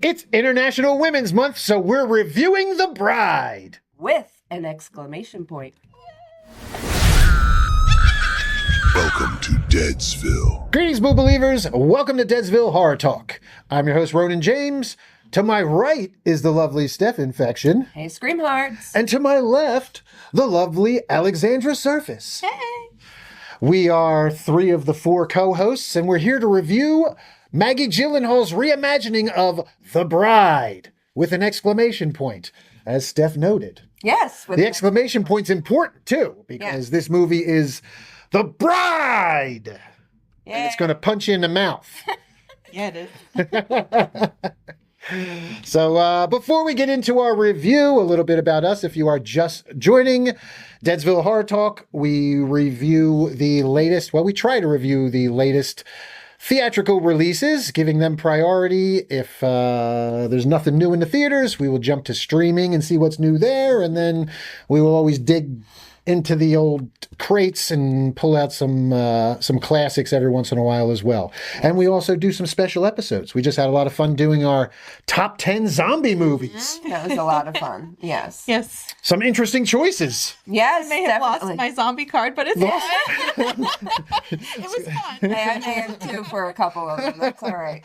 It's International Women's Month, so we're reviewing The Bride. With an exclamation point. Welcome to Deadsville. Greetings, Boo Believers. Welcome to Deadsville Horror Talk. I'm your host, Ronin James. To my right is the lovely Steph Infection. Hey, Scream Hearts. And to my left, the lovely Alexandra Serfass. Hey. We are three of the four co-hosts, and we're here to review Maggie Gyllenhaal's reimagining of The Bride, with an exclamation point, as Steph noted. Yes. The exclamation point's important, too, because this movie is The Bride! Yeah. And it's going to punch you in the mouth. Yeah, it is. So before we get into our review, a little bit about us. If you are just joining Deadsville Horror Talk, we review the latest, well, we try to review the latest theatrical releases, giving them priority. If there's nothing new in the theaters, we will jump to streaming and see what's new there. And then we will always dig into the old crates and pull out some classics every once in a while as well. And we also do some special episodes. We just had a lot of fun doing our top 10 zombie movies. That was a lot of fun. Yes. Yes. Some interesting choices. Yes, I may have lost my zombie card, but it's fine. It was fun. Hey, I may have too for a couple of them. That's all right.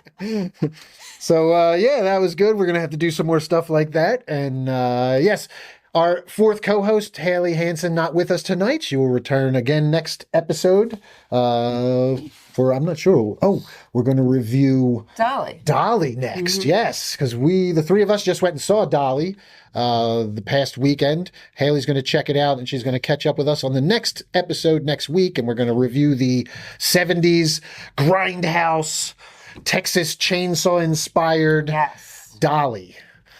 So, yeah, that was good. We're going to have to do some more stuff like that. And, yes, our fourth co-host, Haley Hansen, not with us tonight. She will return again next episode for, I'm not sure. Oh, we're going to review Dolly next. Mm-hmm. Yes, because the three of us just went and saw Dolly the past weekend. Haley's going to check it out, and she's going to catch up with us on the next episode next week, and we're going to review the 70s Grindhouse, Texas Chainsaw-inspired Dolly.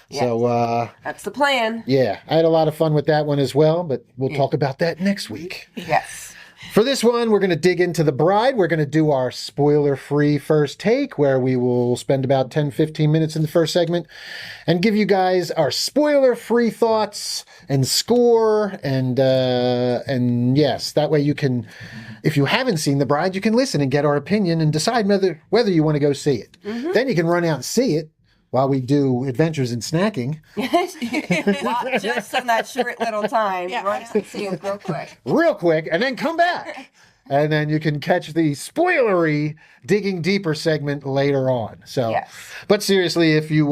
Yes. So that's the plan. Yeah, I had a lot of fun with that one as well, but we'll talk about that next week. Yes. For this one, we're going to dig into The Bride. We're going to do our spoiler-free first take, where we will spend about 10-15 minutes in the first segment and give you guys our spoiler-free thoughts and score. And yes, that way you can, if you haven't seen The Bride, you can listen and get our opinion and decide whether you want to go see it. Mm-hmm. Then you can run out and see it while we do Adventures in Snacking. Just on that short little time. Yeah. Run out and see it real quick. Real quick, and then come back. And then you can catch the spoilery Digging Deeper segment later on. So, yes. But seriously, if you,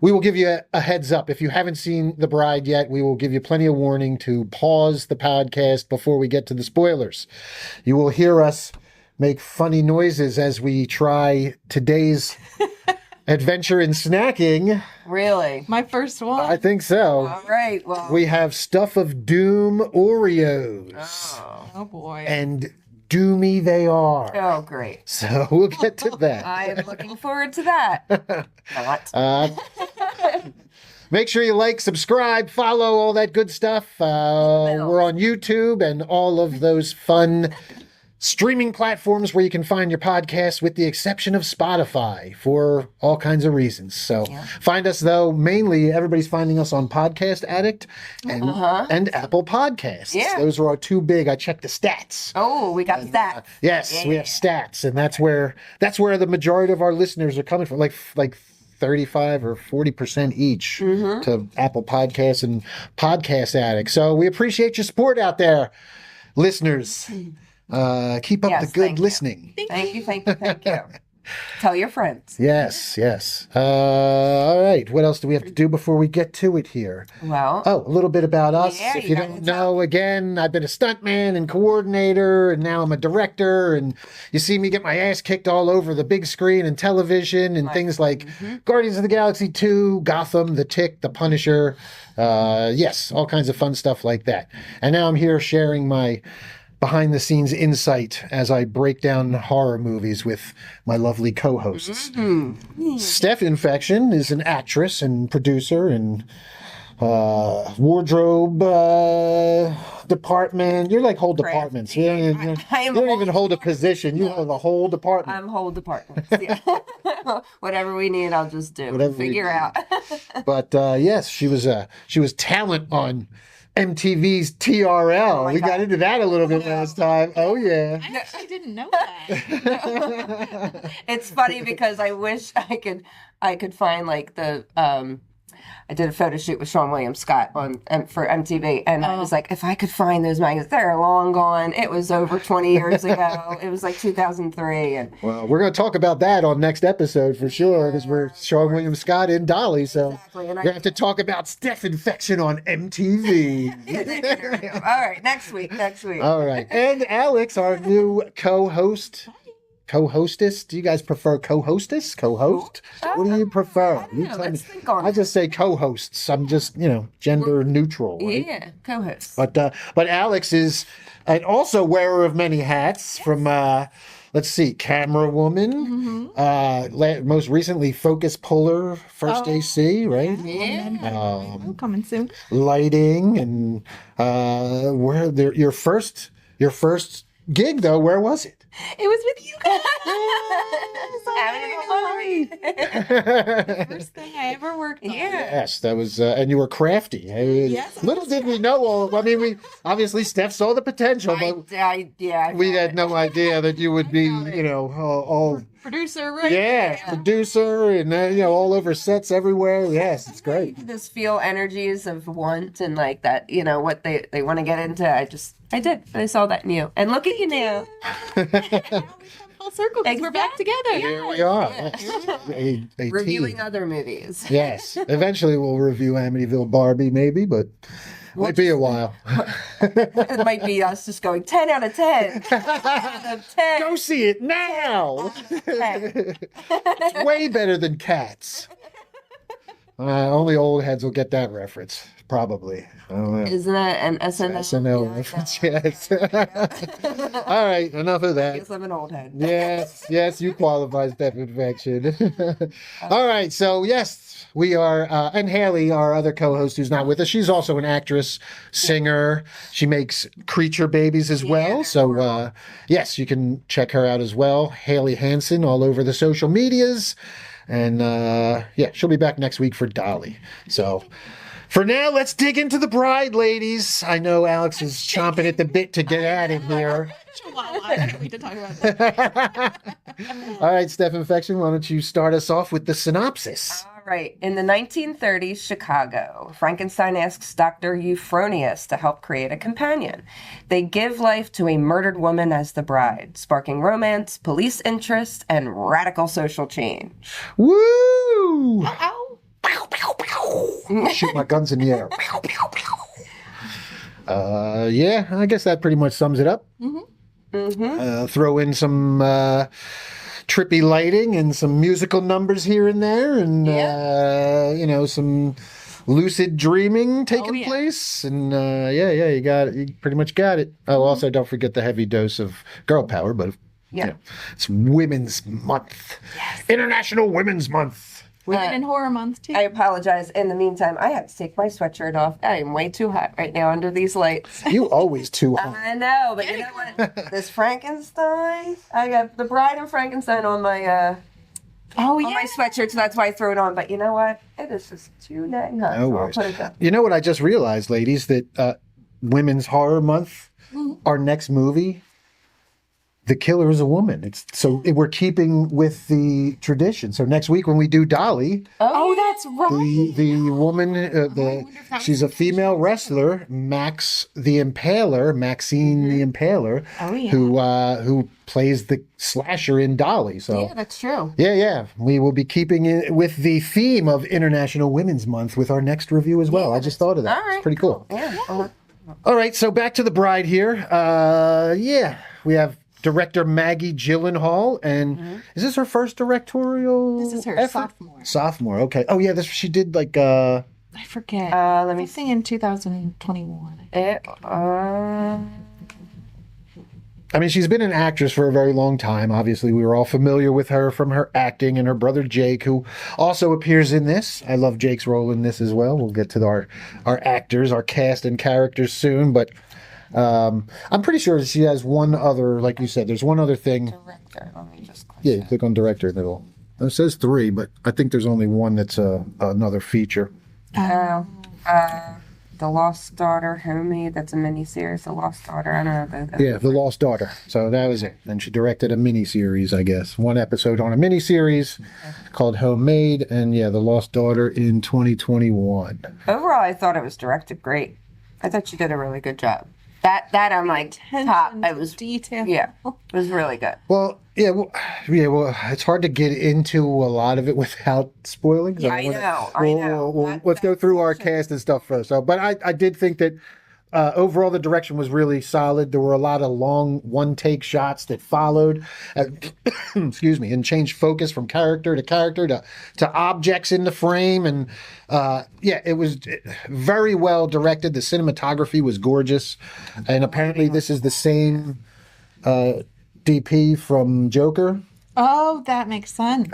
we will give you a heads up. If you haven't seen The Bride yet, we will give you plenty of warning to pause the podcast before we get to the spoilers. You will hear us make funny noises as we try today's Adventure in Snacking. Really? My first one? I think so. All right. Well, we have Stuff of Doom Oreos. Oh boy. And doomy they are. Oh, great. So we'll get to that. I am looking forward to that. Not. Make sure you like, subscribe, follow, all that good stuff. We're on YouTube and all of those fun streaming platforms where you can find your podcasts, with the exception of Spotify, for all kinds of reasons. So find us, though. Mainly, everybody's finding us on Podcast Addict and Apple Podcasts. Yeah. Those are our two big. I checked the stats. Oh, we got stats. Yes, we have stats, and that's where the majority of our listeners are coming from. Like 35 or 40% each to Apple Podcasts and Podcast Addict. So we appreciate your support out there, listeners. Keep up the good listening. Thank you. Tell your friends. Yes. All right. What else do we have to do before we get to it here? Well. Oh, a little bit about us. If you don't know, again, I've been a stuntman and coordinator, and now I'm a director. And you see me get my ass kicked all over the big screen and television and things like Guardians of the Galaxy 2, Gotham, The Tick, The Punisher. Yes, all kinds of fun stuff like that. And now I'm here sharing my behind-the-scenes insight as I break down horror movies with my lovely co-hosts. Steph Infection is an actress and producer and wardrobe department. You're like whole departments. You don't even hold a position. You hold the whole department. I'm whole department. Yeah. Whatever we need, I'll just do. Figure out. But yes, she was talent on MTV's TRL. We got into that a little bit last time. Oh, yeah. I actually didn't know that. It's funny because I wish I could find like the I did a photo shoot with Sean William Scott for MTV, and I was like, if I could find those magazines, they're long gone. It was over 20 years ago. It was like 2003. And well, we're going to talk about that on next episode for sure, because we're Sean William Scott and Dolly. So exactly. we're going to have to talk about Steph Infection on MTV. All right, next week. All right. And Alex, our new co-hostess. Do you guys prefer co-hostess? Co-host? What do you prefer? You tell me. I just say co-hosts. I'm just, gender neutral. Right? Yeah, co-host. But Alex is and also wearer of many hats from let's see, camera woman, most recently focus puller, first AC, right? Yeah. Coming soon. Lighting and your first gig though, where was it? It was with you guys. First thing I ever worked on. Yes, that was, and you were crafty. Yes, little did we know. I mean, we obviously Steph saw the potential, but we had no idea that you would be, all producer, right? yeah, producer, and all over sets everywhere. Yes, it's great. You just feel energies of want and like that, what they want to get into. I did. I saw that in you. And look at you now. Now we've come full circle because we're back together. Here we are. A Reviewing team. other movies. Yes. Eventually we'll review Amityville Barbie, maybe, but might be a while. It might be us just going 10 out of 10. 10 out of 10. Go see it now. It's way better than Cats. Only old heads will get that reference, probably. I don't know. Isn't that an SNL? SNL reference, yes. All right, enough of I that. guess I'm an old head. Yes, you qualify Steph Infection. All right, so yes, we are, and Haley, our other co-host who's not with us, she's also an actress, singer. She makes creature babies as well. So yes, you can check her out as well. Haley Hansen all over the social medias. And she'll be back next week for Dolly. So for now, let's dig into the bride, ladies. I know Alex is chomping at the bit to get out of here. I don't need to talk about that. All right, Steph Infection, why don't you start us off with the synopsis? All right. In the 1930s Chicago, Frankenstein asks Dr. Euphronius to help create a companion. They give life to a murdered woman as the bride, sparking romance, police interest, and radical social change. Woo! Ow. Shoot my guns in the air. I guess that pretty much sums it up. Throw in some trippy lighting and some musical numbers here and there, and some lucid dreaming taking place. And you got it. You pretty much got it. Oh, also don't forget the heavy dose of girl power, but it's Women's Month, International Women's Month. Women in Horror Month, too. I apologize. In the meantime, I have to take my sweatshirt off. I am way too hot right now under these lights. You always too hot. I know, but you know what? This Frankenstein, I got the Bride and Frankenstein on my on my sweatshirt, so that's why I threw it on. But you know what? It is just too dang hot. No so I'll worries. put it down. You know what I just realized, ladies, that Women's Horror Month, our next movie, the killer is a woman. We're keeping with the tradition. So next week when we do Dolly, that's right. the woman, she's a female wrestler, Maxine the Impaler, who plays the slasher in Dolly. So Yeah, that's true. we will be keeping it with the theme of International Women's Month with our next review as well. I just thought of that. All right, It's pretty cool. Yeah. All right, so back to the bride here. We have director Maggie Gyllenhaal, and is this her first directorial? This is her effort? Sophomore, okay. Oh yeah, she did like I forget. Let me Something in 2021. I mean, she's been an actress for a very long time. Obviously, we were all familiar with her from her acting and her brother Jake, who also appears in this. I love Jake's role in this as well. We'll get to our actors, our cast and characters soon, but I'm pretty sure she has one other, like you said, there's one other thing. Director. Let me just click. Yeah, click on director and it says 3, but I think there's only one that's another feature. The Lost Daughter, Homemade. That's a miniseries. The Lost Daughter. I don't know. Yeah, The Lost Daughter. So that was it. And she directed a miniseries, I guess. One episode on a miniseries called Homemade, and yeah, The Lost Daughter in 2021. Overall, I thought it was directed great. I thought she did a really good job. That I'm like top. It was detail. Yeah, it was really good. Well, it's hard to get into a lot of it without spoiling. So Yeah, I know. Let's go through our cast and stuff first. So, but I did think that overall the direction was really solid. There were a lot of long one-take shots that followed, excuse me, and changed focus from character to objects in the frame. And it was very well directed. The cinematography was gorgeous. And apparently this is the same DP from Joker. Oh, that makes sense.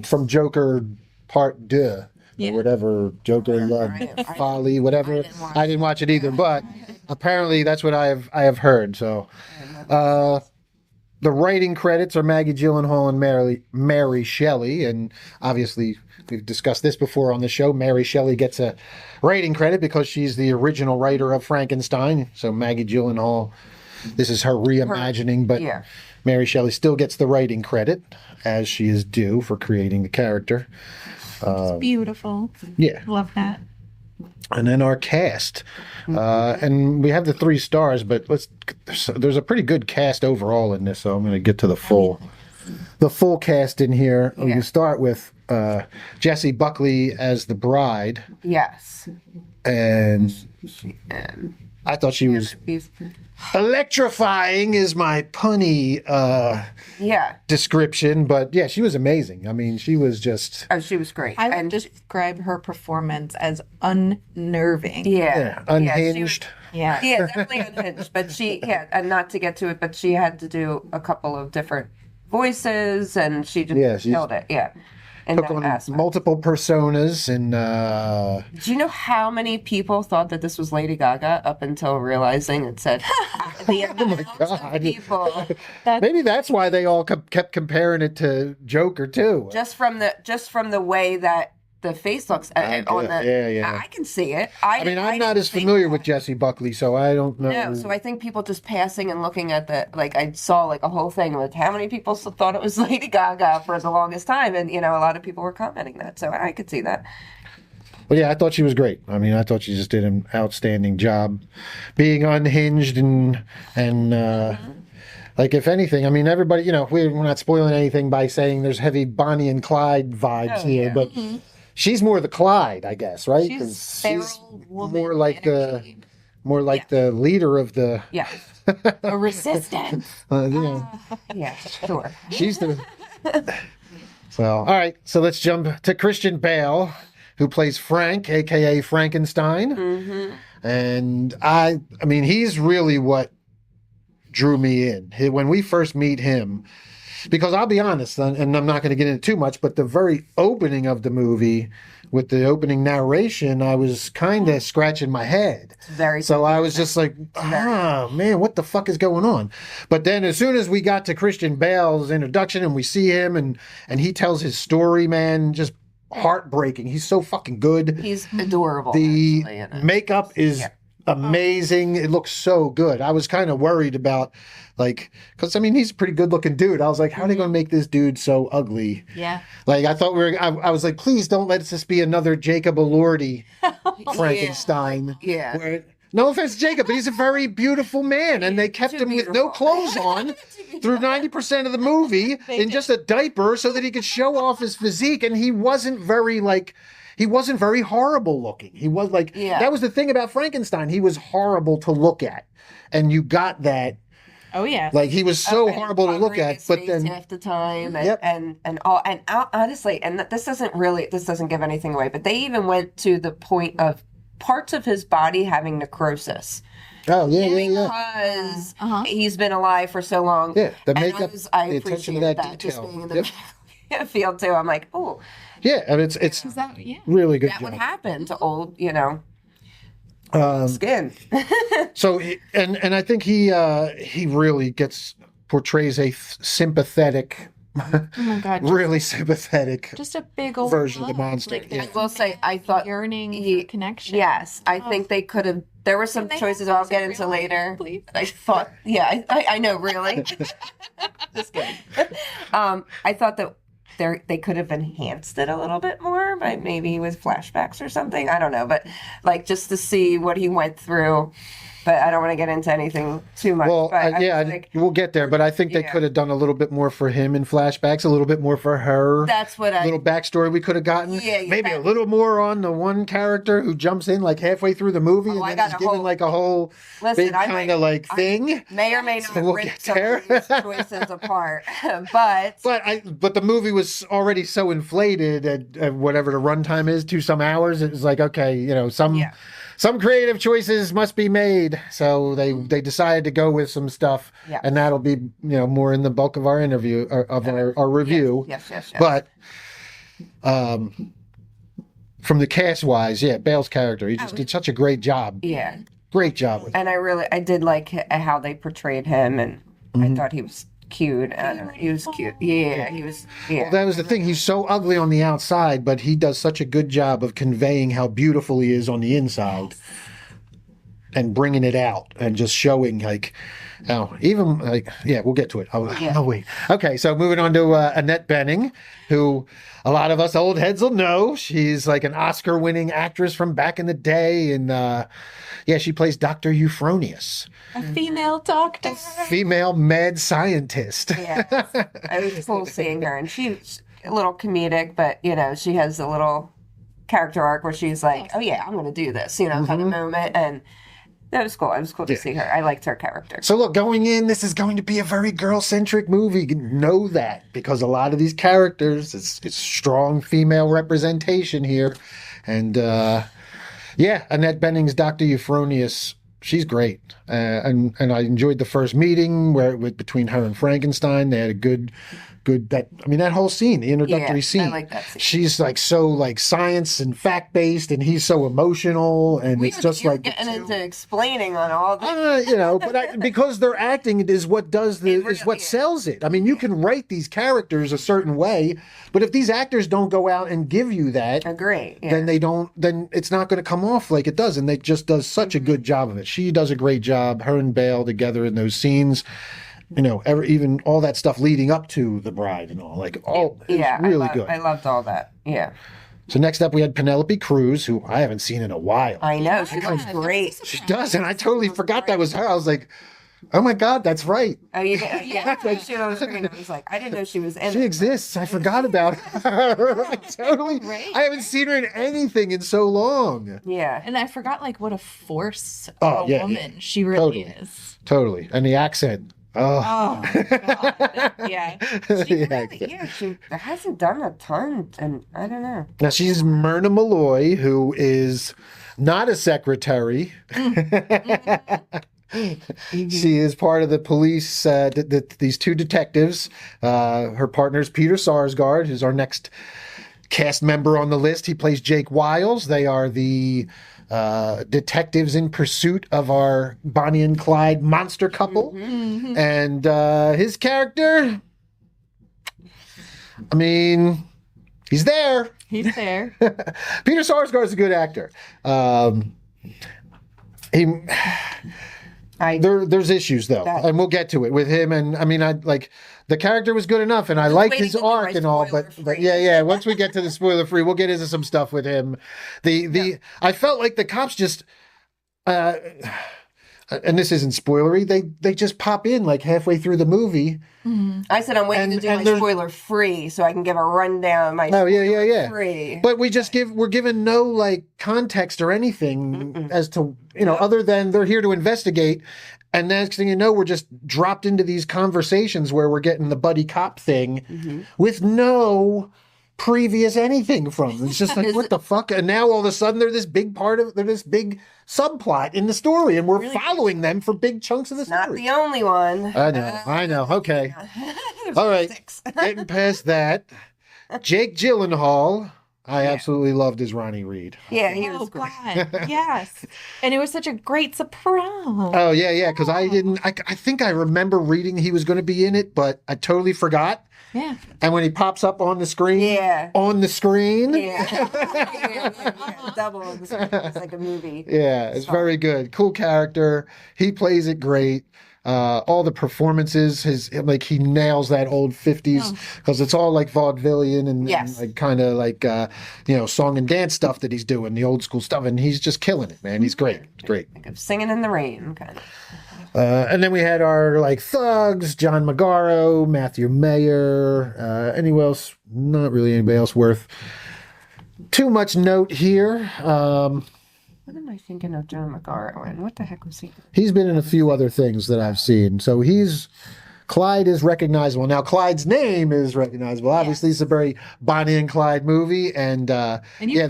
From Joker Part 2. Yeah. Or whatever, Joker Love Folly, whatever. I didn't watch it either, but apparently that's what I have heard. So, the writing credits are Maggie Gyllenhaal and Mary Shelley, and obviously we've discussed this before on the show. Mary Shelley gets a writing credit because she's the original writer of Frankenstein. So Maggie Gyllenhaal, this is her reimagining, but Mary Shelley still gets the writing credit as she is due for creating the character. It's beautiful. Yeah. Love that. And then our cast. And we have the 3 stars, but there's a pretty good cast overall in this, so I'm going to get to the full cast in here. We can start with Jessie Buckley as the bride. Yes. And I thought she was electrifying is my punny description, but yeah, she was amazing. I mean, she was just... Oh, she was great. I would describe her performance as unnerving. Yeah, unhinged. Yeah. Yeah, definitely unhinged. But and not to get to it, but she had to do a couple of different voices, and she just killed it. Yeah. Took on multiple personas, and do you know how many people thought that this was Lady Gaga up until realizing it said the amount of people? Maybe that's why they all kept comparing it to Joker too. Just from the way that the face looks I can see it. I'm not as familiar with Jessie Buckley, so I don't know. No, so I think people just passing and looking at I saw a whole thing with how many people thought it was Lady Gaga for the longest time, and a lot of people were commenting that, so I could see that. Well, yeah, I thought she was great. I mean, I thought she just did an outstanding job being unhinged and if anything, I mean, everybody, we're not spoiling anything by saying there's heavy Bonnie and Clyde vibes here, but she's more the Clyde, I guess, right? She's more like the leader of the a resistance. Yeah, sure. She's the. So all right, so let's jump to Christian Bale, who plays Frank, aka Frankenstein, and I mean, he's really what drew me in when we first meet him. Because I'll be honest, and I'm not going to get into too much, but the very opening of the movie, with the opening narration, I was kind of scratching my head. So I was just like, man, what the fuck is going on? But then as soon as we got to Christian Bale's introduction and we see him and he tells his story, man, just heartbreaking. He's so fucking good. He's adorable. The makeup is amazing. It looks so good. I was kind of worried about, because I mean, he's a pretty good looking dude. I was like, how are they going to make this dude so ugly? Yeah. I thought I was like, please don't let this be another Jacob Elordi Frankenstein. Yeah. No offense to Jacob, but he's a very beautiful man, and they kept him with no clothes on through 90% of the movie in just a diaper so that he could show off his physique, and he wasn't very horrible looking. He was that was the thing about Frankenstein. He was horrible to look at, and you got that. Oh yeah. He was so horrible to look at, but then half the time, and honestly, and this doesn't give anything away, but they even went to the point of parts of his body having necrosis. Oh yeah. Because he's been alive for so long. Yeah, the makeup, I the attention to that appreciate detail. just being in the field too. I'm like, oh. Yeah, and it's really good. That would happen to old, skin. So, and I think he really portrays a sympathetic Oh my god. really sympathetic Just a big old version of the bug, monster. like, Yeah. I will say, I thought yearning for connection. Yes, I think they could have. There were some Can they choices have I'll this get in into real life, later. please? I thought, yeah, I know, really. Just kidding. I thought that they could have enhanced it a little bit more, by maybe with flashbacks or something. I don't know, but like just to see what he went through. But I don't want to get into anything too much. Well, but we'll get there, but I think they Yeah. could have done a little bit more for him in flashbacks, a little bit more for her. that's what A little backstory we could have gotten. Yeah, Maybe a that- little more on the one character who jumps in like halfway through the movie Oh, I and got then is a given whole- like a whole Listen, big I kind might- of like thing. may or may not we'll rip get some there. of these choices apart, but But the movie was already so inflated at whatever the runtime is to some hours. It was like, okay, you know, some creative choices must be made. So they decided to go with some stuff, Yeah. and that'll be, you know, more in the bulk of our interview of our review. yes. But from the cast wise, yeah, Bale's character, he just did such a great job. yeah. Great job with it. And I did like how they portrayed him, and Mm-hmm. I thought he was cute. I don't know, he was cute. Yeah, he was. Yeah, That was the thing. He's so ugly on the outside, but he does such a good job of conveying how beautiful he is on the inside and bringing it out and just showing like, even like, yeah, we'll get to it. I'll wait. Okay, so moving on to Annette Bening, who a lot of us old heads will know. She's like an Oscar-winning actress from back in the day, and she plays Dr. Euphronius, A female doctor. female mad scientist. yeah. It was cool seeing her, and she's a little comedic, but you know, she has a little character arc where she's like, "Oh yeah, I'm going to do this," you know, kind Mm-hmm. of moment, and that was cool. It was cool to see her. I liked her character. So look, going in, this is going to be a very girl-centric movie. You know that because a lot of these characters, it's strong female representation here, and Annette Bening's Dr. Euphronius, she's great, and I enjoyed the first meeting between her and Frankenstein. They had a good that whole scene, the introductory Yeah, scene. I like that scene. She's like so like science and fact based, and he's so emotional, and it's just You're like getting into explaining on all this. but because their acting is what sells it. I mean, you can write these characters a certain way, but if these actors don't go out and give you that, Agree. Yeah. then it's not going to come off like it does. And they just does such a good job of it. She does a great job. Her and Bale together in those scenes. You know, even all that stuff leading up to the bride and all, like it's really good. I loved all that. Yeah, So next up, we had Penelope Cruz, who I haven't seen in a while. I know she looks great. She does, and I totally forgot that was her. I was like, oh my God, that's right. Oh, you did? Yeah, she on the screen. I was like, I didn't know she was in She it. exists. I forgot about her. I haven't seen her in anything in so long. Yeah, And I forgot like what a force Oh, of yeah, a woman yeah. she really Totally. is. Totally. And the accent. Oh. Oh god. Yeah. The really, accent. yeah, she hasn't done a ton, and I don't know. Now she's Myrna Malloy, who is not a secretary. She is part of the police, these two detectives. Her partner's Peter Sarsgaard, who's our next cast member on the list. He plays Jake Wiles. They are the detectives in pursuit of our Bonnie and Clyde monster couple. And his character, I mean, he's there. He's there. Peter Sarsgaard is a good actor. There's issues though, and we'll get to it with him. And I mean, I like the character was good enough, and I liked his waiting to do arc my and all. But spoiler-free. yeah. Once we get to the spoiler free, we'll get into some stuff with him. I felt like the cops just. And this isn't spoilery. They just pop in like halfway through the movie. I said I'm waiting And- to do and my there's- spoiler free, so I can give a rundown of my. Oh yeah. Free. But we're given no like context or anything as to other than they're here to investigate, and next thing you know, we're just dropped into these conversations where we're getting the buddy cop thing with no previous anything from them. It's just like what the fuck, and now all of a sudden they're this big subplot in the story, and we're following them for big chunks of the Not story. the only one. I know. Okay. There's All right. six. Getting past that, Jake Gyllenhaal I absolutely loved his Ronnie Reed. Yeah, he Oh was great. God, yes, and it was such a great surprise. Oh yeah, because I didn't. I think I remember reading he was going to be in it, but I totally forgot. Yeah, And when he pops up on the screen, Yeah. on the screen, Yeah. Double on the screen. It's like a movie. yeah, it's very good. Cool character. He plays it great. All the performances, he nails that old 50s because it's all like vaudevillian and Yes. like kind of like song and dance stuff that he's doing, the old school stuff, and he's just killing it, man. He's great, great. Like of Singing in the Rain, kind of. And then we had our like thugs, John Magaro, Matthew Mayer, anyone else? Not really anybody else worth too much note here. What am I thinking of John McGarrow in? What the heck was he? He's been in a few other things that I've seen. So Clyde is recognizable. Now, Clyde's name is recognizable. Obviously, it's a very Bonnie and Clyde movie. And, and you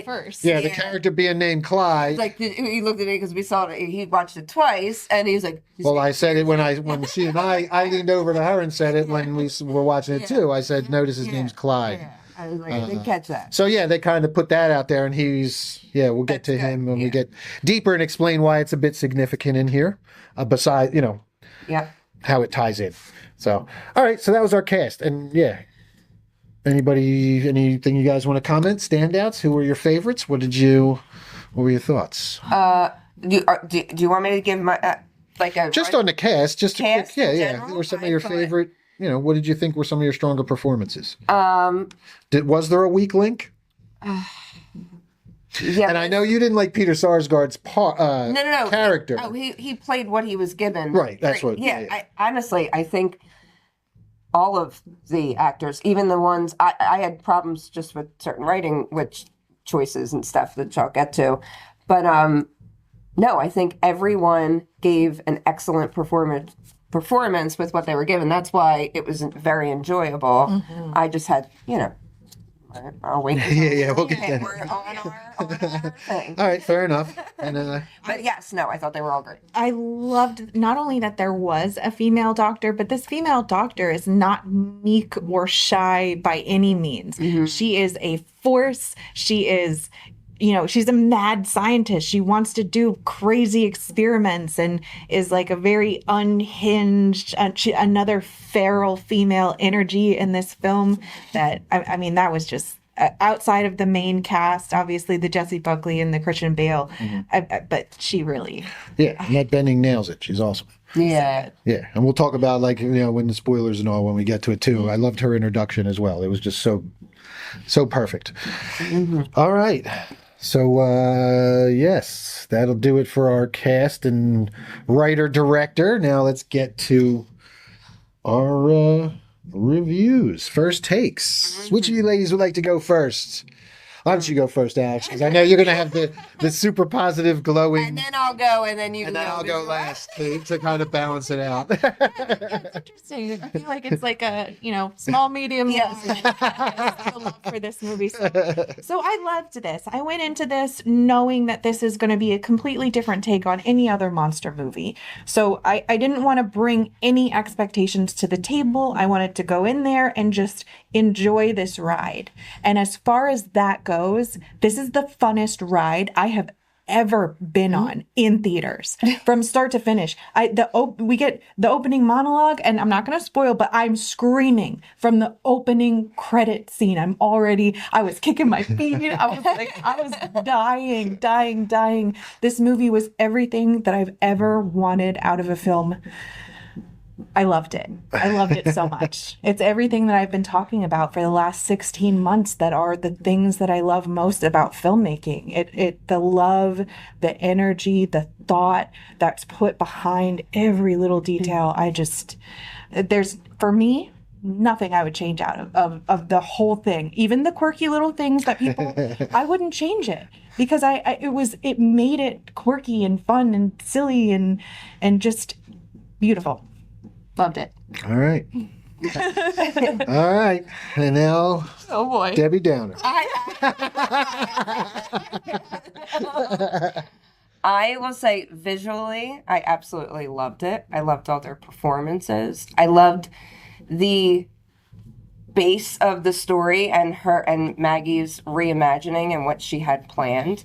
first. the character being named Clyde. Like he looked at it because we saw it. He watched it twice, and he was like, Well, I said it when she and I leaned over to her and said it when we were watching it too. I said, notice his name's Clyde. Yeah. I was like, I didn't catch that. So yeah, they kind of put that out there, and we'll get to him when we get deeper and explain why it's a bit significant in here. Besides, Yeah. how it ties in. So, all right, so that was our cast, and yeah. Anything you guys want to comment? Standouts? Who were your favorites? What were your thoughts? Do you want me to give my Just on the cast, just Cast a quick, in yeah. general? Who were some of your I thought- favorite? What did you think were some of your stronger performances? Was there a weak link? Yeah. And I know you didn't like Peter Sarsgaard's No. character. Oh, he played what he was given. Right, that's Great. what- yeah. I think all of the actors, even the ones I had problems just with certain writing, which choices and stuff that I'll get to, but no, I think everyone gave an excellent performance with what they were given. That's why it was very enjoyable. Mm-hmm. I just had, I'll wait. Yeah, we'll get that. We're on our thing. All right, fair enough. And But yes, no, I thought they were all great. I loved not only that there was a female doctor, but this female doctor is not meek or shy by any means. She is a force. She is, she's a mad scientist. She wants to do crazy experiments and is like a very unhinged, another feral female energy in this film that, that was just outside of the main cast, obviously the Jessie Buckley and the Christian Bale, but she really... yeah, Annette Bening nails it. She's awesome. Yeah. Yeah, and we'll talk about when the spoilers and all when we get to it too. I loved her introduction as well. It was just so perfect. All right. So, yes, that'll do it for our cast and writer-director. Now let's get to our reviews. First takes. Which of you ladies would like to go first? Why don't you go first, Alex? Because I know you're going to have the super positive, glowing... And then I'll go, and then you And can then go. I'll go last to kind of balance it out. It's interesting. I feel like it's like a, small, medium, Yes. the love for this movie. So I loved this. I went into this knowing that this is going to be a completely different take on any other monster movie. So I didn't want to bring any expectations to the table. I wanted to go in there and just enjoy this ride. And as far as that goes, this is the funnest ride I have ever been on in theaters from start to finish. We get the opening monologue, and I'm not going to spoil, but I'm screaming from the opening credit scene. I was kicking my feet. I was dying. This movie was everything that I've ever wanted out of a film. I loved it. I loved it so much. It's everything that I've been talking about for the last 16 months that are the things that I love most about filmmaking. The love, the energy, the thought that's put behind every little detail. There's, for me, nothing I would change out of the whole thing. Even the quirky little things that people, I wouldn't change it. Because it made it quirky and fun and silly and just beautiful. Loved it. All right. All right. And now, Oh boy. Debbie Downer. I will say visually, I absolutely loved it. I loved all their performances. I loved the base of the story and her and Maggie's reimagining and what she had planned.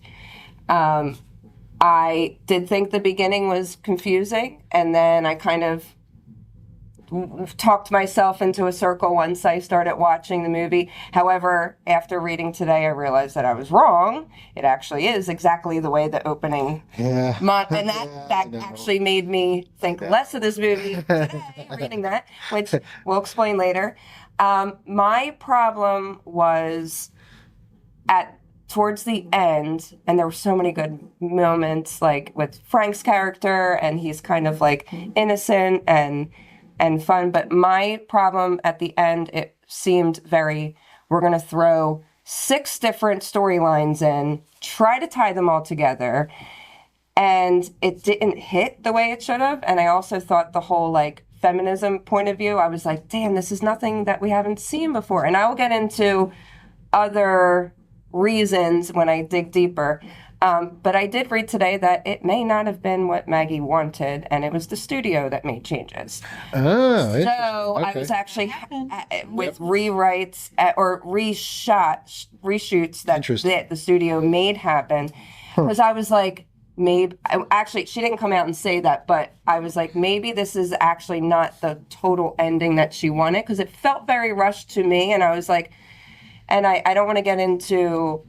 I did think the beginning was confusing, and then I kind of talked myself into a circle once I started watching the movie. However, after reading today, I realized that I was wrong. It actually is exactly the way the opening and that actually made me think less of this movie today, reading that, which we'll explain later. My problem was towards the end, and there were so many good moments, like with Frank's character, and he's kind of like innocent and fun. But my problem at the end, it seemed very, we're going to throw 6 different storylines in, try to tie them all together. And it didn't hit the way it should have. And I also thought the whole like feminism point of view, I was like, damn, this is nothing that we haven't seen before. And I will get into other reasons when I dig deeper. But I did read today that it may not have been what Maggie wanted, and it was the studio that made changes. Oh, so I was actually with rewrites or reshoots that the studio made happen. Because I was like, maybe, actually, she didn't come out and say that, but I was like, maybe this is actually not the total ending that she wanted, because it felt very rushed to me, and I was like, and I don't want to get into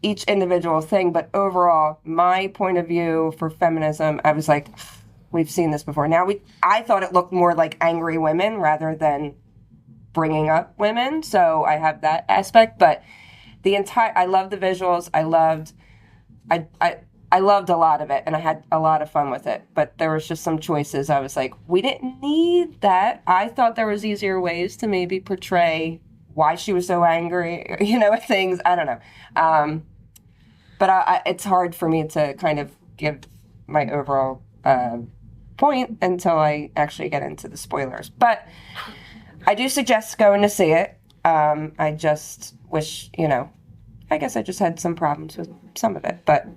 each individual thing, but overall, my point of view for feminism, I was like, we've seen this before. Now, I thought it looked more like angry women rather than bringing up women, so I have that aspect. But I love the visuals. I loved a lot of it, and I had a lot of fun with it. But there was just some choices. I was like, we didn't need that. I thought there was easier ways to maybe portray why she was so angry, things. I don't know. But it's hard for me to kind of give my overall point until I actually get into the spoilers. But I do suggest going to see it. I just wish, I guess I just had some problems with some of it. But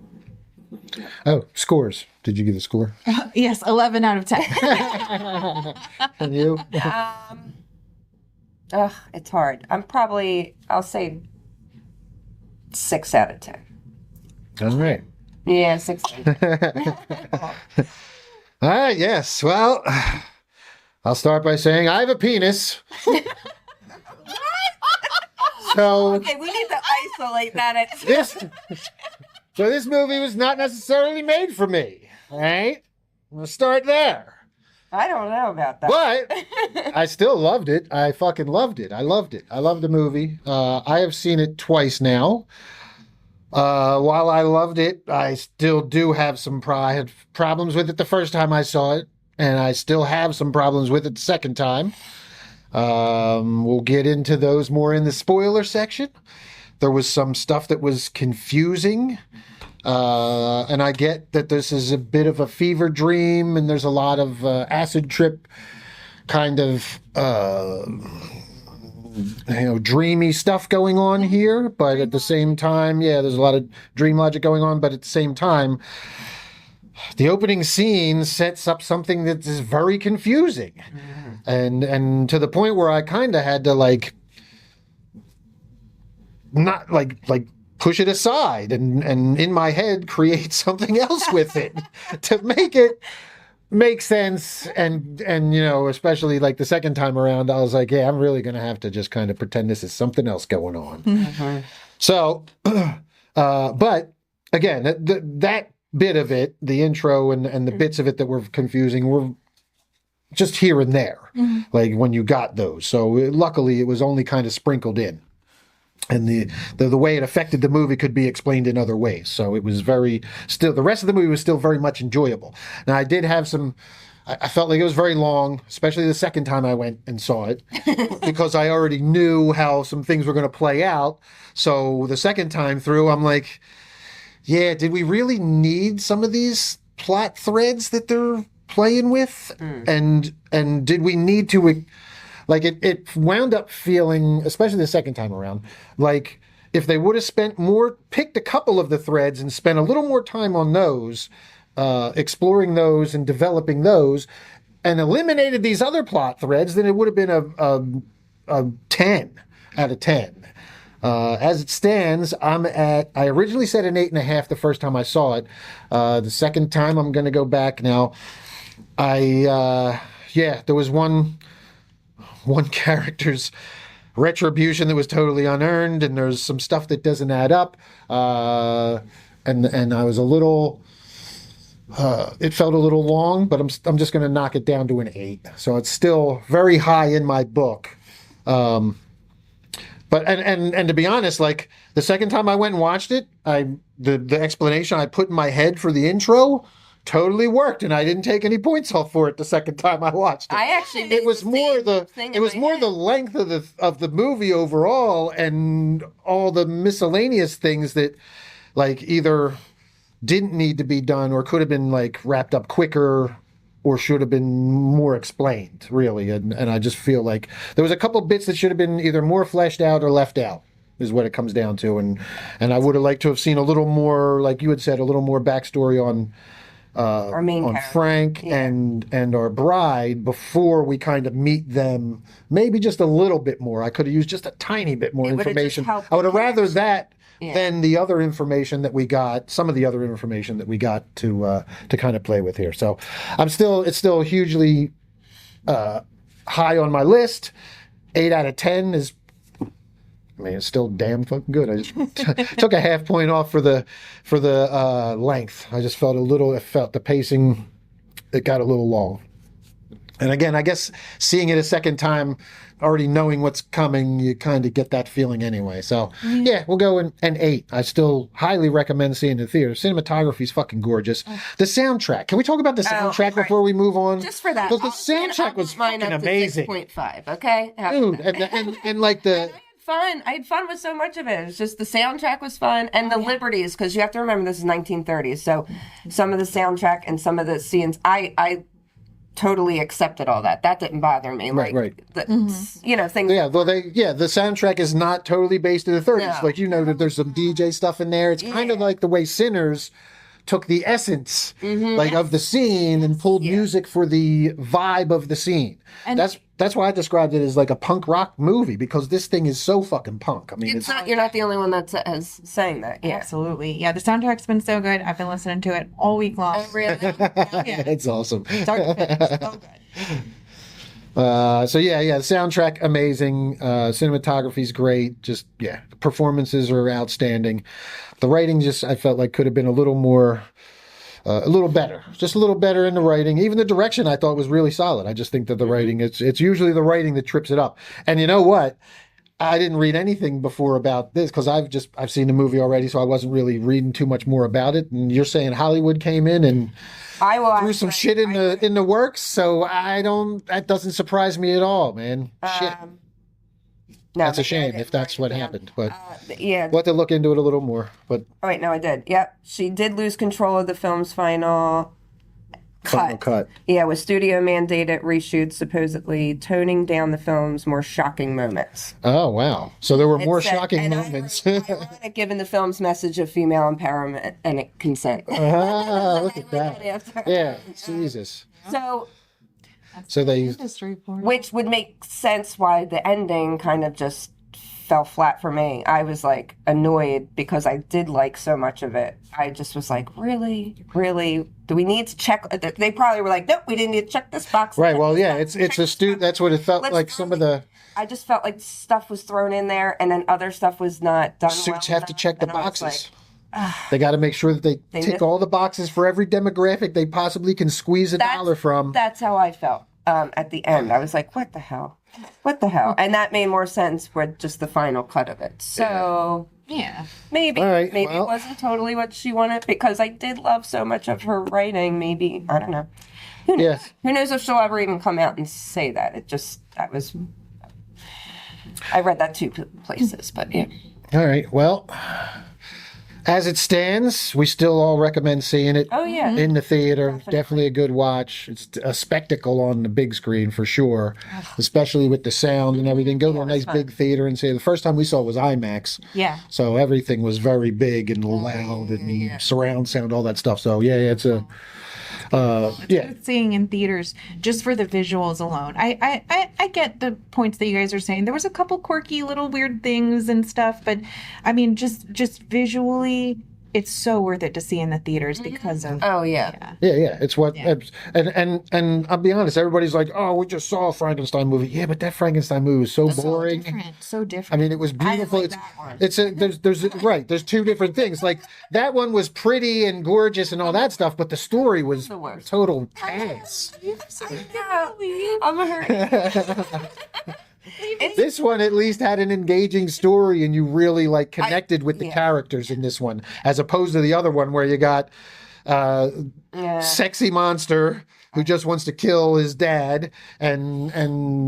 oh, scores. Did you give a score? Yes, 11 out of 10. And you? It's hard. I'll say 6 out of 10. All right. Yeah, 6 out of 10. All right, yes. Well, I'll start by saying I have a penis. So Okay, we need to isolate that. So this movie was not necessarily made for me. All right? We'll start there. I don't know about that. But I still loved it. I fucking loved it. I loved it. I loved the movie. I have seen it twice now. While I loved it, I still do have some problems with it the first time I saw it, and I still have some problems with it the second time. We'll get into those more in the spoiler section. There was some stuff that was confusing. And I get that this is a bit of a fever dream, and there's a lot of acid trip kind of dreamy stuff going on here. But at the same time, there's a lot of dream logic going on. But at the same time, the opening scene sets up something that is very confusing, and to the point where I kind of had to not push it aside and in my head create something else with it to make it make sense. And especially the second time around, I was like, yeah, I'm really going to have to just kind of pretend this is something else going on. Mm-hmm. So, but again, that bit of it, the intro and the bits of it that were confusing were just here and there, when you got those. So luckily it was only kind of sprinkled in. And the way it affected the movie could be explained in other ways. So it was the rest of the movie was still very much enjoyable. Now I did have I felt like it was very long, especially the second time I went and saw it, because I already knew how some things were going to play out. So the second time through, I'm like, yeah, did we really need some of these plot threads that they're playing with? And did we need to... it wound up feeling, especially the second time around, like if they would have picked a couple of the threads and spent a little more time on those, exploring those and developing those, and eliminated these other plot threads, then it would have been a 10 out of 10. As it stands, I originally said an 8.5 the first time I saw it. The second time I'm going to go back now. There was one character's retribution that was totally unearned, and there's some stuff that doesn't add up. And I was a little, it felt a little long, but I'm just going to knock it down to an 8. So it's still very high in my book. But to be honest, like the second time I went and watched it, the explanation I put in my head for the intro totally worked, and I didn't take any points off for it the second time I watched it. I actually it was more the length of the movie overall, and all the miscellaneous things that like either didn't need to be done or could have been like wrapped up quicker or should have been more explained, really. And I just feel like there was a couple bits that should have been either more fleshed out or left out, is what it comes down to. And I would have liked to have seen a little more, like you had said, a little more backstory on our main on character. Frank and our bride before we kind of meet them. Maybe just a little bit more. I could have used just a tiny bit more information. I would have rather that than the other information that we got. Some of the other information that we got to kind of play with here. So it's still hugely high on my list. 8 out of 10 is. I mean, it's still damn fucking good. I just took a half point off for the length. I just felt the pacing, it got a little long. And again, I guess seeing it a second time, already knowing what's coming, you kind of get that feeling anyway. So yeah, we'll go an 8. I still highly recommend seeing it in the theater. Cinematography is fucking gorgeous. The soundtrack. Can we talk about the soundtrack before we move on? Just for that, because the soundtrack was fucking amazing. 6.5. Okay, dude, and like the. Fun. I had fun with so much of it. It's just the soundtrack was fun, and the liberties, because you have to remember this is 1930s. So some of the soundtrack and some of the scenes, I totally accepted all that. That didn't bother me. Right. Things. Yeah, well, the soundtrack is not totally based in the 30s. No. Like, you know, that there's some DJ stuff in there. It's kind of like the way Sinners took the essence of the scene and pulled music for the vibe of the scene. And that's why I described it as like a punk rock movie, because this thing is so fucking punk. I mean, it's not, you're not the only one that's saying that. Yeah, absolutely. Yeah, the soundtrack's been so good. I've been listening to it all week long. Oh, really? It's awesome. Start to finish. So good. So the soundtrack amazing, cinematography's great. Just the performances are outstanding. The writing I felt like could have been a little more, a little better, just a little better in the writing. Even the direction I thought was really solid. I just think that the writing, it's usually the writing that trips it up. And you know what? I didn't read anything before about this because I've seen the movie already, so I wasn't really reading too much more about it. And you're saying Hollywood came in and threw some shit in the works, so that doesn't surprise me at all, man. Shit. No, that's a shame if that's what happened. But we'll have to look into it a little more. But oh wait, no, I did. Yep, she did lose control of the film's final cut. Yeah, with studio mandated reshoots, supposedly toning down the film's more shocking moments. Oh wow! So there were more shocking moments. Ironic, given the film's message of female empowerment and consent. Look at that! Yeah, Jesus. So they, which would make sense why the ending kind of just fell flat for me. I was like annoyed because I did like so much of it. I just was like, really, do we need to check? They probably were like, nope, we didn't need to check this box. Right. Well, yeah, it's astute. That's what it felt like. Some of the. I just felt like stuff was thrown in there, and then other stuff was not done. Suits have to check the boxes. They got to make sure that they tick all the boxes for every demographic they possibly can squeeze a dollar from. That's how I felt at the end. I was like, what the hell? And that made more sense with just the final cut of it. So, maybe it wasn't totally what she wanted, because I did love so much of her writing. Maybe, I don't know. Who knows? Yeah. Who knows if she'll ever even come out and say that. I read that 2 places, but yeah. All right. Well, as it stands, we still all recommend seeing it in the theater. Definitely a good watch. It's a spectacle on the big screen for sure, especially with the sound and everything. Go to a nice big theater and see. The first time we saw it was IMAX. Yeah. So everything was very big and loud and surround sound, all that stuff. So it's a Yeah. Worth seeing in theaters just for the visuals alone. I get the points that you guys are saying. There was a couple quirky little weird things and stuff, but I mean, just visually, it's so worth it to see in the theaters because of. Oh yeah. Yeah. It's what, Yeah. and I'll be honest. Everybody's like, "Oh, we just saw a Frankenstein movie." Yeah, but that Frankenstein movie was so boring. So different. I mean, it was beautiful. like that one. There's two different things. Like that one was pretty and gorgeous and all that stuff, but the story was The worst. total ass. Yeah. I'm hurt. This one at least had an engaging story, and you really like connected with the yeah. characters in this one, as opposed to the other one where you got sexy monster who just wants to kill his dad and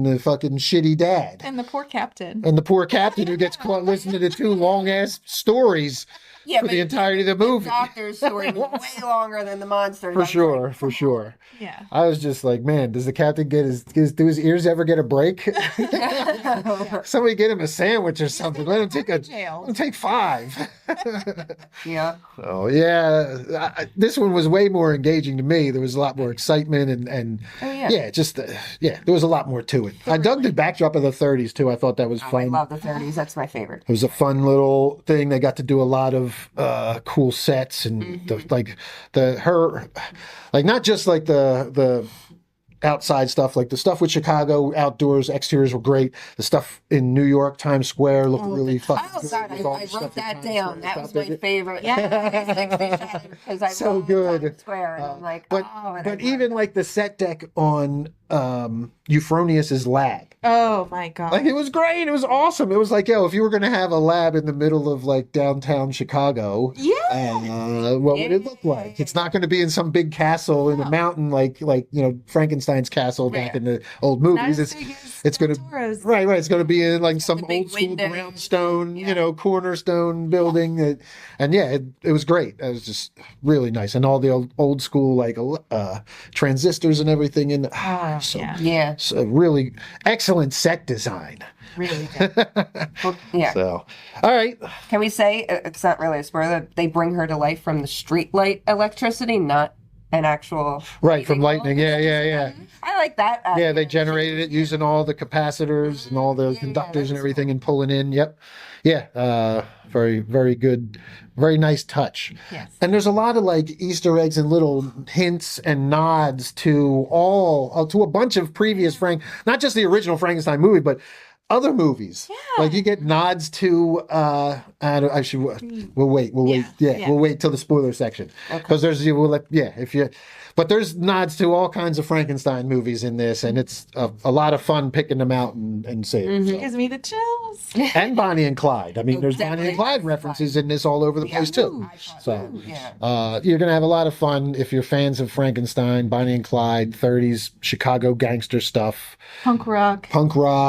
the fucking shitty dad. And the poor captain. And the poor captain who gets caught listening to two long ass stories Yeah, for but the entirety of the movie. Doctor's story was way longer than the monster. For sure, for sure. Yeah. I was just like, man, does the captain do his ears ever get a break? Somebody get him a sandwich or something. Let him take 5. Yeah. Oh yeah, this one was way more engaging to me. There was a lot more excitement and there was a lot more to it. I dug the backdrop of the 30s too. I thought that was I fun. love the 30s. That's my favorite. It was a fun little thing. They got to do a lot of cool sets and not just like the outside stuff, like the stuff with Chicago outdoors exteriors were great. The stuff in New York Times Square looked really fucking Oh good. God, With all I the stuff wrote in that Times down. Square. That was my favorite. Yeah. Because I So love good. Times Square, and I'm like, But and but I even like the set deck on Euphronius's lab. Oh my god. Like it was great. It was awesome. It was like, yo, if you were gonna have a lab in the middle of like downtown Chicago, what would it look like? It's not going to be in some big castle in a mountain like Frankenstein's castle back in the old movies. It's going to right. It's going to be in like some big old school windows. brownstone, cornerstone building. It was great. It was just really nice, and all the old school like transistors and everything in. Yeah. So really excellent set design. Really good. Well, yeah. So, all right. Can we say it's not really a spoiler? They bring her to life from the street light electricity, not an actual Right, from lightning. Yeah. I like that. Yeah, they generated it using all the capacitors and all the conductors and everything and pulling in. Yep. Yeah. Very, very good. Very nice touch. Yes. And there's a lot of like Easter eggs and little hints and nods to a bunch of previous not just the original Frankenstein movie, but other movies. Yeah. Like you get nods to we'll wait. We'll wait till the spoiler section. Because but there's nods to all kinds of Frankenstein movies in this, and it's a lot of fun picking them out and seeing. It gives me the chills. And Bonnie and Clyde. I mean, there's Bonnie and Clyde references in this all over the place too. So you're gonna have a lot of fun if you're fans of Frankenstein, Bonnie and Clyde, 30s Chicago gangster stuff, Punk rock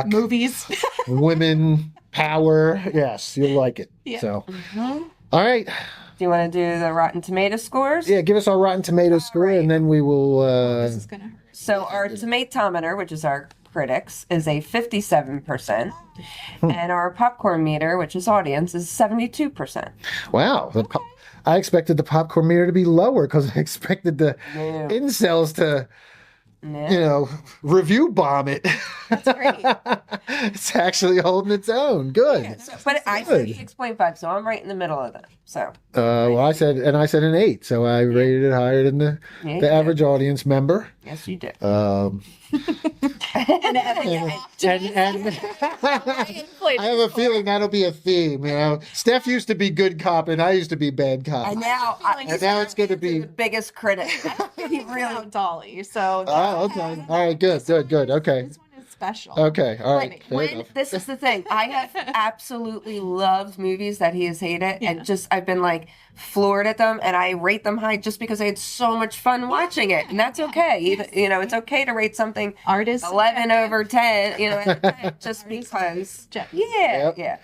movies, women, power. Yes, you'll like it. Yeah. So, all right. Do you want to do the Rotten Tomato scores? Yeah, give us our Rotten Tomatoes score, and then we will. This is gonna hurt. So our tomatometer, which is our critics, is a 57%, and our popcorn meter, which is audience, is 72%. Wow. I expected the popcorn meter to be lower because I expected the incels to, review bomb it. That's great. It's actually holding its own. Good. Yeah, but I said 6.5, so I'm right in the middle of that. So. I said an 8, so I rated it higher than the average audience member. Yes, you did. And I have a feeling that'll be a theme. Steph used to be good cop, and I used to be bad cop. And now it's going to be the biggest critic. He really Dolly. So. Oh, okay. All right. Good. Okay. This one is special. Okay. All right. This is the thing. I have absolutely loved movies that he has hated, and I've been like floored at them, and I rate them high just because I had so much fun watching it, and that's okay. It's okay to rate something 11 over 10. Just because. Yeah.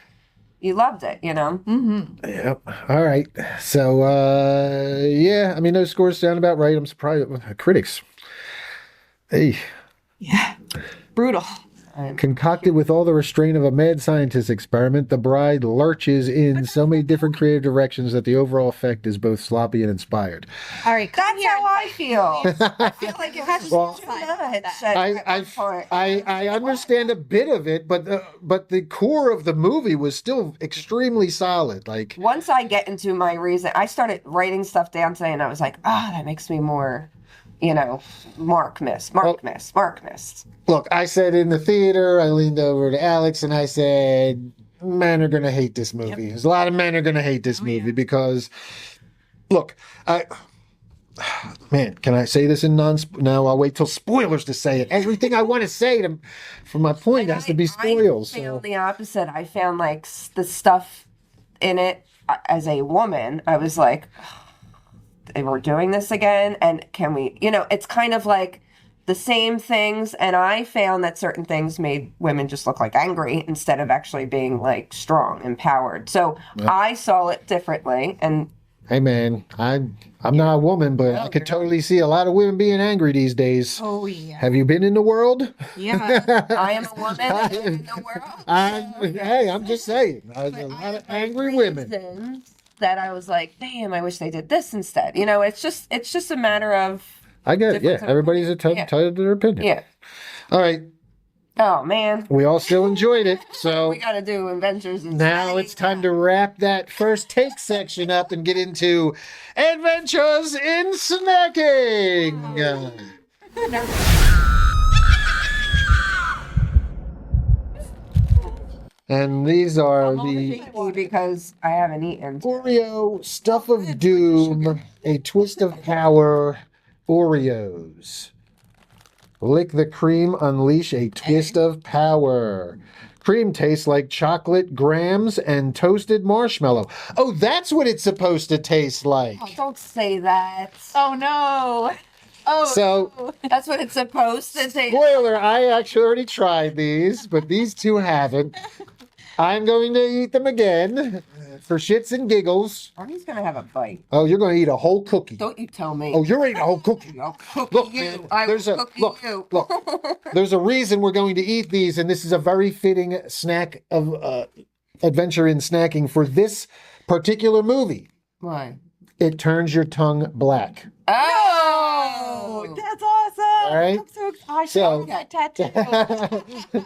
You loved it, Mm-hmm. Yep. All right. So, I mean, those scores sound about right. I'm surprised. Critics. Hey. Yeah. Brutal. Concocted with all the restraint of a mad scientist experiment, the bride lurches in so many different creative directions that the overall effect is both sloppy and inspired. All right, That's how I feel. I feel like it has Well, too much. I understand a bit of it, but the core of the movie was still extremely solid. Like, Once I get into my reason, I started writing stuff down today, and I was like, that makes me more, Mark missed. look, I said in the theater, I leaned over to Alex and I said, men are going to hate this movie. Yep. There's a lot of men are going to hate this movie because, look, man, can I say this in no, I'll wait till spoilers to say it. Everything I want to say for my point has to be spoils. I found the opposite. I found like the stuff in it as a woman. I was like, we're doing this again, and can we? It's kind of like the same things, and I found that certain things made women just look like angry instead of actually being like strong, empowered. So I saw it differently, and. Hey man, I'm not a woman, but I could totally see a lot of women being angry these days. Oh yeah. Have you been in the world? Yeah. I am a woman in the world. Hey, I'm just saying. There's a lot of angry women. That I was like, damn, I wish they did this instead. It's just a matter of. I get it. Yeah, everybody's entitled to their opinion. Yeah. All right. Oh man. We all still enjoyed it, so We gotta do Adventures in now Snacking. it's time to wrap that first take section up and get into Adventures in Snacking. And these are the Because I haven't eaten. Oreo Stuff of Doom, a twist of power Oreos. Lick the cream, unleash a twist of power. Cream tastes like chocolate, grams, and toasted marshmallow. Oh, that's what it's supposed to taste like. Oh, don't say that. Oh no. Oh. So, That's what it's supposed to taste. spoiler, I actually already tried these, but these two haven't. I'm going to eat them again for shits and giggles. Arnie's gonna have a bite. Oh, you're going to eat a whole cookie. Don't you tell me. Oh, you're eating a whole cookie. I'll cook Look, you. man, I will there's a cook look, you. look. There's a reason we're going to eat these, and this is a very fitting snack of adventure in snacking for this particular movie. Why? It turns your tongue black. Oh! That's awesome. All right. I'm so excited. So- That tattoo.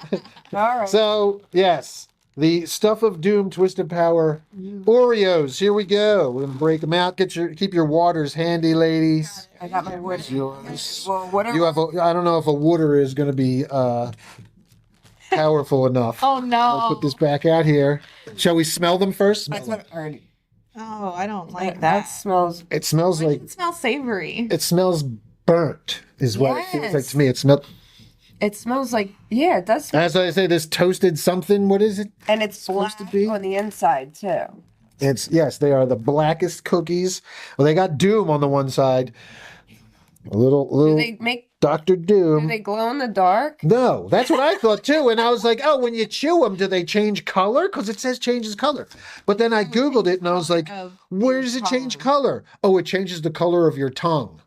All right. So yes, the Stuff of Doom, Twisted Power, Oreos. Here we go. We're gonna break them out. Keep your waters handy, ladies. I got my wood. Yours. Well, what are You have I don't know if a water is going to be powerful enough. Oh no. I'll put this back out here. Shall we smell them first? That's what already. Oh, I don't like That that. smells. It smells like It smells savory. it smells burnt. Is what it feels like to me. It smells. It smells like it does. Smell, As I say, this toasted something. What is it? and it's supposed black to be? on the inside too. Yes, they are the blackest cookies. Well, they got Doom on the one side. A little Do they make? Dr. Do Doom. they glow in the dark? No, that's what I thought too. And I was like, oh, when you chew them, do they change color? Because it says changes color. But then I Googled it and I was like, where does it change color? Oh, it changes the color of your tongue.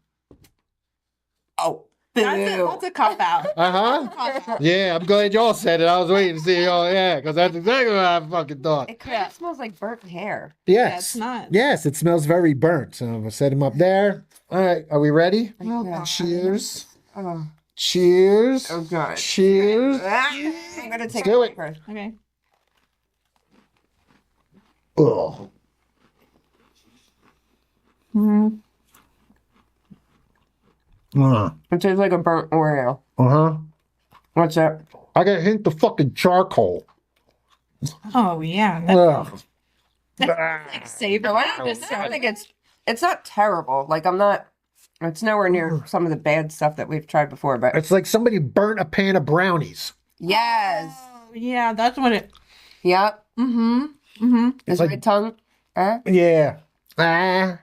Oh, That's a cop out. Uh-huh. Yeah, I'm glad y'all said it. I was waiting to see y'all. Yeah, because that's exactly what I fucking thought. It kind of smells like burnt hair. Yes. it's not. Yes, it smells very burnt. So I'm going to set them up there. All right, are we ready? Oh, Cheers. Oh, Cheers. oh God. Cheers. I'm gonna take do it it. first. Okay. Ugh. It tastes like a burnt Oreo. Uh-huh. What's that? I got a hint of fucking charcoal. Oh yeah. Ugh. That's savory. I don't think it's not terrible. Like it's nowhere near some of the bad stuff that we've tried before, but It's like somebody burnt a pan of brownies. yes. Oh, yeah, that's what it. Yep. Is like- my tongue Yeah. Ah.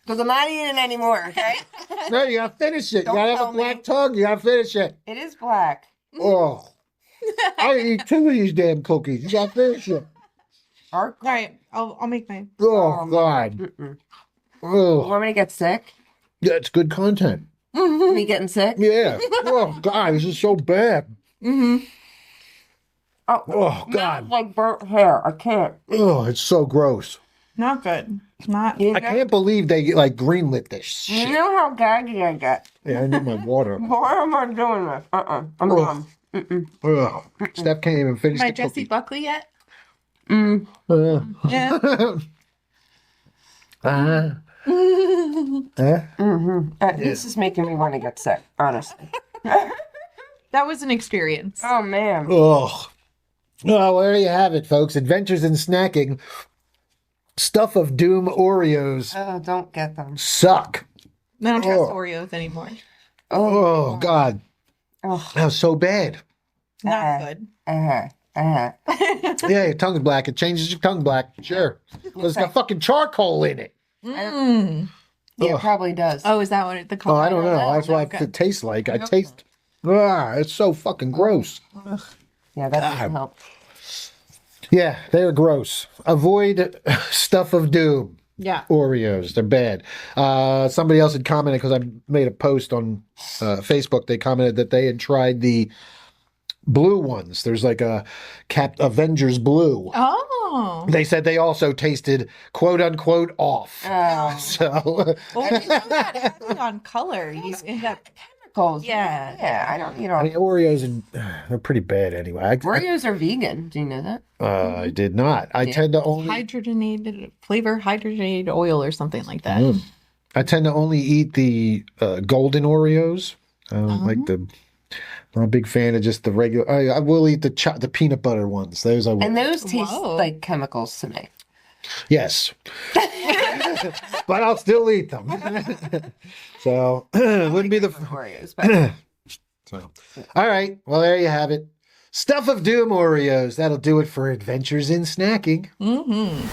because I'm not eating anymore, okay? No, you gotta finish it. Don't you gotta have tell a black me. tongue. You gotta finish it. It is black. Oh. I eat two of these damn cookies. You gotta finish it. Our All right, I'll make mine. Oh, God. You Oh. want me to get sick? Yeah, it's good content. Me getting sick? Yeah. Oh God, this is so bad. Oh, Oh God. like burnt hair. I can't. Oh, it's so gross. Not good. Not. You I can't believe they like greenlit this shit. You know how gaggy I get. Yeah, I need my water. Why am I doing this? I'm done. Ugh. Steph can't even finish My the Jessie cookie. Buckley yet? Yeah. This is making me want to get sick, honestly. That was an experience. Oh, man. Ugh. Oh, there you have it, folks. Adventures in snacking. Stuff of Doom Oreos Oh, don't get them. suck. I don't trust Oh. Oreos anymore. Oh, God. Oh. That was so bad. Not good. Yeah, your tongue's black. It changes your tongue black. Sure. But it's got fucking charcoal in it. Mm. Yeah, Ugh. it probably does. Oh, is that what the Oh, color? I don't know. know. That's what Okay. it tastes like. I taste. It's so fucking gross. Yeah, that doesn't help. Yeah, they're gross. Avoid Stuff of Doom. Yeah. Oreos, they're bad. Somebody else had commented because I made a post on Facebook. They commented that they had tried the blue ones. There's like a Avengers Blue. Oh. They said they also tasted quote unquote off. Oh. So Well, you know that heavy on color. You end up. Chemicals. Yeah. Yeah, I don't, I mean, Oreos they're pretty bad anyway. Oreos are vegan. Do you know that? I did not. I tend to only Hydrogenated flavor, hydrogenated oil, or something like that. I tend to only eat the golden Oreos. I don't like the. I'm a big fan of just the regular. I will eat the peanut butter ones. Those I will. And those taste Whoa. like chemicals to me. Yes. But I'll still eat them. So wouldn't be the. Oreos, but So, all right. Well, there you have it. Stuff of Doom Oreos. That'll do it for Adventures in Snacking. Mm-hmm.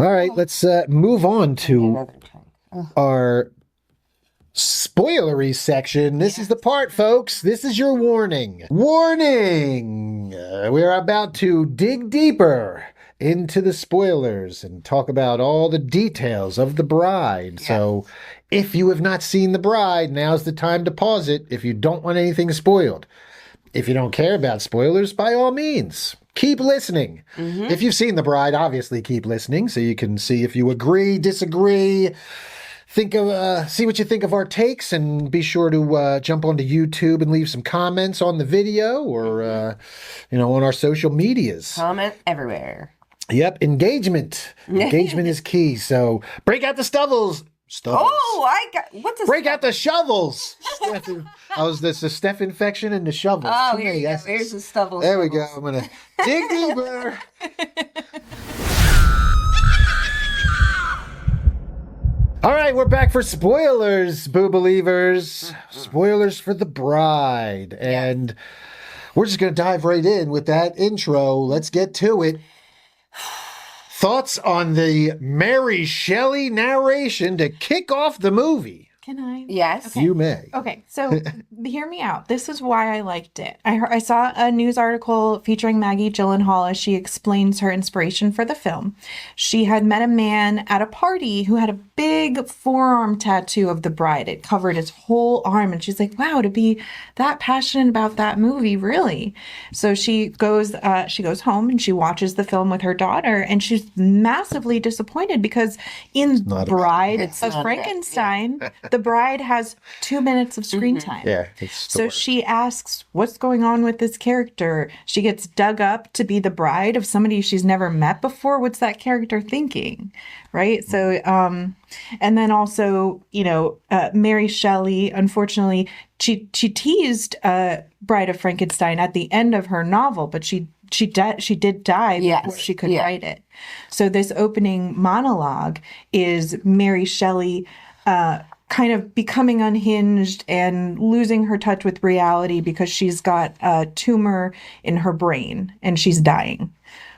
All right. Let's move on to another time. our spoilery section. This is the part, folks. This is your warning. Warning! We're about to dig deeper into the spoilers and talk about all the details of The Bride. So if you have not seen The Bride, now's the time to pause it if you don't want anything spoiled. If you don't care about spoilers, by all means, keep listening. If you've seen The Bride, obviously keep listening so you can see if you agree, disagree, think of see what you think of our takes, and be sure to jump onto YouTube and leave some comments on the video or on our social medias. Comment everywhere. Yep, engagement. Engagement is key. So break out the stubbles. Oh, I got what's a Break out the shovels. This the Steph Infection and the shovels. Oh, Too here many you go. S's. Here's the stubble. There we go. I'm gonna dig deeper. All right, we're back for spoilers, Boo Believers. Spoilers for The Bride. And we're just going to dive right in with that intro. Let's get to it. Thoughts on the Mary Shelley narration to kick off the movie? Can I? Yes. You may. Okay, so hear me out. This is why I liked it. I saw a news article featuring Maggie Gyllenhaal as she explains her inspiration for the film. She had met a man at a party who had a big forearm tattoo of the bride. It covered his whole arm, and she's like, "Wow, to be that passionate about that movie, really?" So she goes home and she watches the film with her daughter, and she's massively disappointed because in Bride It's of not Frankenstein, the bride has 2 minutes of screen time. Yeah, it's the So worst. she asks, what's going on with this character? She gets dug up to be the bride of somebody she's never met before. What's that character thinking? Right. So, and then also, Mary Shelley, unfortunately, she teased Bride of Frankenstein at the end of her novel, but she did die before she could write it. So this opening monologue is Mary Shelley kind of becoming unhinged and losing her touch with reality because she's got a tumor in her brain and she's dying.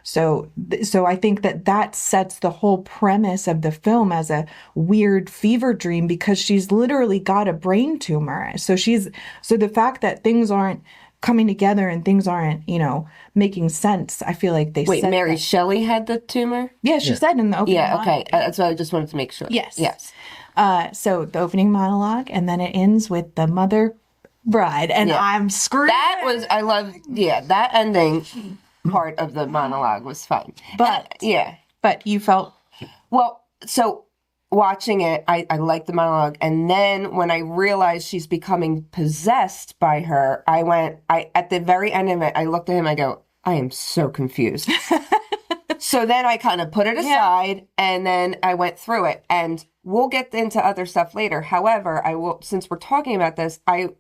So I think that sets the whole premise of the film as a weird fever dream because she's literally got a brain tumor. So the fact that things aren't coming together and things aren't, making sense. I feel like they Wait, said Mary that. Shelley had the tumor? Yeah, she said in the opening monologue. Okay. That's what I just wanted to make sure. Yes. Yes. So the opening monologue, and then it ends with the mother bride, and I'm screaming. That ending part of the monologue was fun. But you felt well, so watching it, I liked the monologue, and then when I realized she's becoming possessed by her, at the very end of it, I looked at him, I go, I am so confused. So then I kind of put it aside, and then I went through it, and we'll get into other stuff later. However, since we're talking about this, I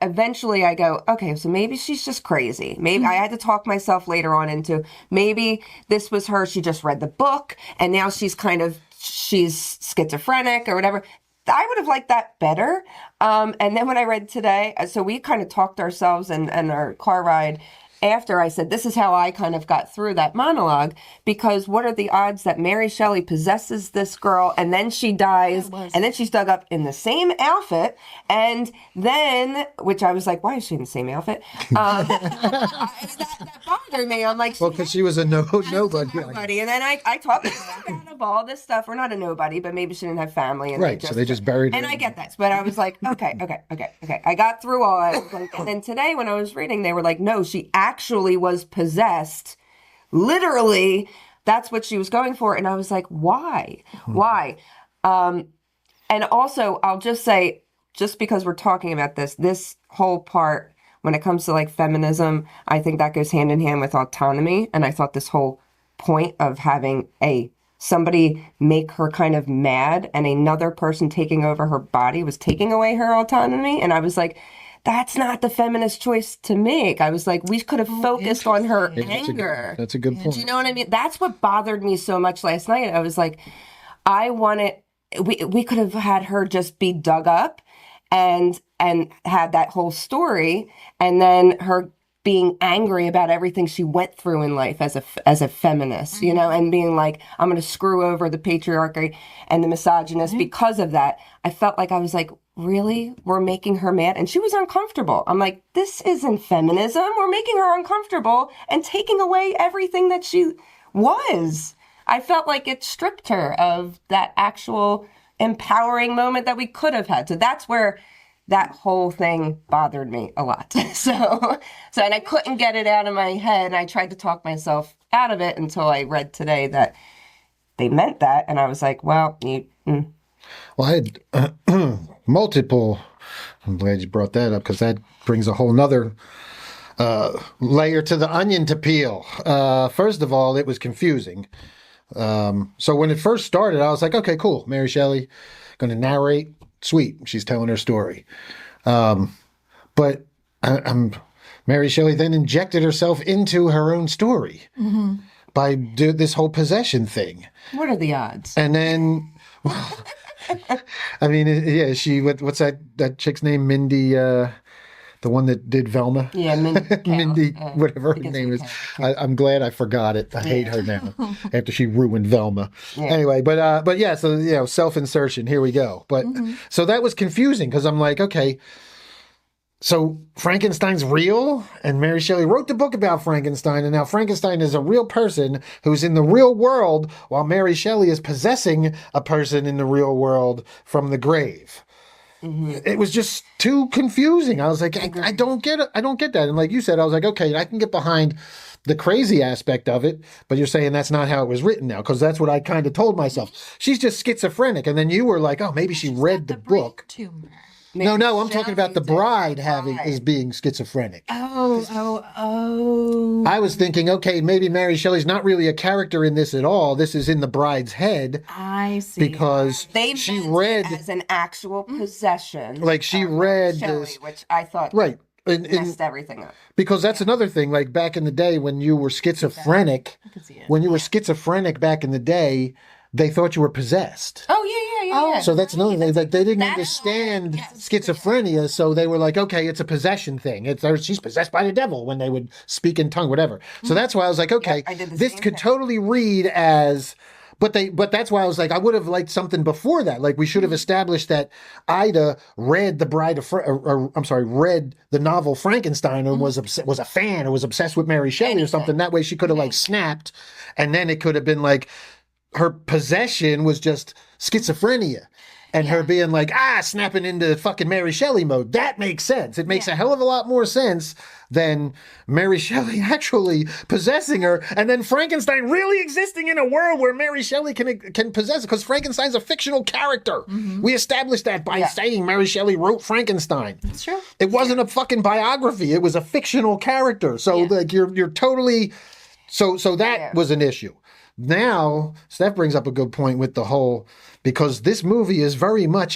eventually I go, okay, so maybe she's just crazy. Maybe I had to talk myself later on into maybe this was her. She just read the book, and now she's schizophrenic or whatever. I would have liked that better. And then when I read today, so we kind of talked ourselves and our car ride after. I said, this is how I kind of got through that monologue, because what are the odds that Mary Shelley possesses this girl and then she dies and then she's dug up in the same outfit, and then, which I was like, why is she in the same outfit? That bothered me. I'm like, well, because she was a nobody. And then I talked about all this stuff. We're not a nobody, but maybe she didn't have family. And so they just buried her. And I get that. But I was like, okay. I got through all that. And then today when I was reading, they were like, no, she actually was possessed. Literally, that's what she was going for. And I was like, why? Why? And also, I'll just say, just because we're talking about this whole part, when it comes to like feminism, I think that goes hand in hand with autonomy. And I thought this whole point of having somebody make her kind of mad and another person taking over her body was taking away her autonomy. And I was like, that's not the feminist choice to make. I was like, we could have focused on her anger. That's a good point. Do you know what I mean? That's what bothered me so much last night. I was like, we could have had her just be dug up and had that whole story, and then her being angry about everything she went through in life as a feminist, and being like, I'm going to screw over the patriarchy and the misogynist because of that. I felt like I was like, really? We're making her mad? And she was uncomfortable. I'm like, this isn't feminism. We're making her uncomfortable and taking away everything that she was. I felt like it stripped her of that actual empowering moment that we could have had. So that's where that whole thing bothered me a lot. So and I couldn't get it out of my head. And I tried to talk myself out of it until I read today that they meant that. And I was like, well, Well, I had multiple. I'm glad you brought that up, because that brings a whole nother layer to the onion to peel. First of all, it was confusing. So when it first started, I was like, okay, cool. Mary Shelley going to narrate. Sweet. She's telling her story. But Mary Shelley then injected herself into her own story by this whole possession thing. What are the odds? And then, I mean, yeah, what's that chick's name? Mindy, the one that did Velma? Yeah, Mindy, whatever her name is. I'm glad I forgot it. I hate her now after she ruined Velma. Yeah. Anyway, but yeah, so, self-insertion, here we go. But so that was confusing, because I'm like, okay, so Frankenstein's real, and Mary Shelley wrote the book about Frankenstein, and now Frankenstein is a real person who's in the real world, while Mary Shelley is possessing a person in the real world from the grave. It was just too confusing. I was like, I don't get it. I don't get that. And like you said, I was like, okay, I can get behind the crazy aspect of it, but you're saying that's not how it was written now, because that's what I kind of told myself. She's just schizophrenic. And then you were like, oh, maybe she read the book. Tumor. No, I'm talking about the bride is being schizophrenic. Oh. I was thinking, okay, maybe Mary Shelley's not really a character in this at all. This is in the bride's head. I see. Because she read it as an actual possession. Like she read Shelley, this, which I thought messed everything up. Because that's another thing. Like back in the day when you were schizophrenic, back in the day, they thought you were possessed. Oh, yeah. So that's another thing. Like they didn't understand schizophrenia, so they were like, okay, it's a possession thing. She's possessed by the devil when they would speak in tongue, whatever. So that's why I was like, okay, this could totally read as But that's why I was like, I would have liked something before that. Like we should have established that Ida read read the novel Frankenstein and was a fan or was obsessed with Mary Shelley or something. That way she could have like snapped, and then it could have been like her possession was just schizophrenia. And her being like, snapping into fucking Mary Shelley mode. That makes sense. It makes a hell of a lot more sense than Mary Shelley actually possessing her, and then Frankenstein really existing in a world where Mary Shelley can possess it, because Frankenstein's a fictional character. We established that by saying Mary Shelley wrote Frankenstein. That's true. It wasn't a fucking biography. It was a fictional character. So like you're totally so that was an issue. Now, Steph brings up a good point with the whole, because this movie is very much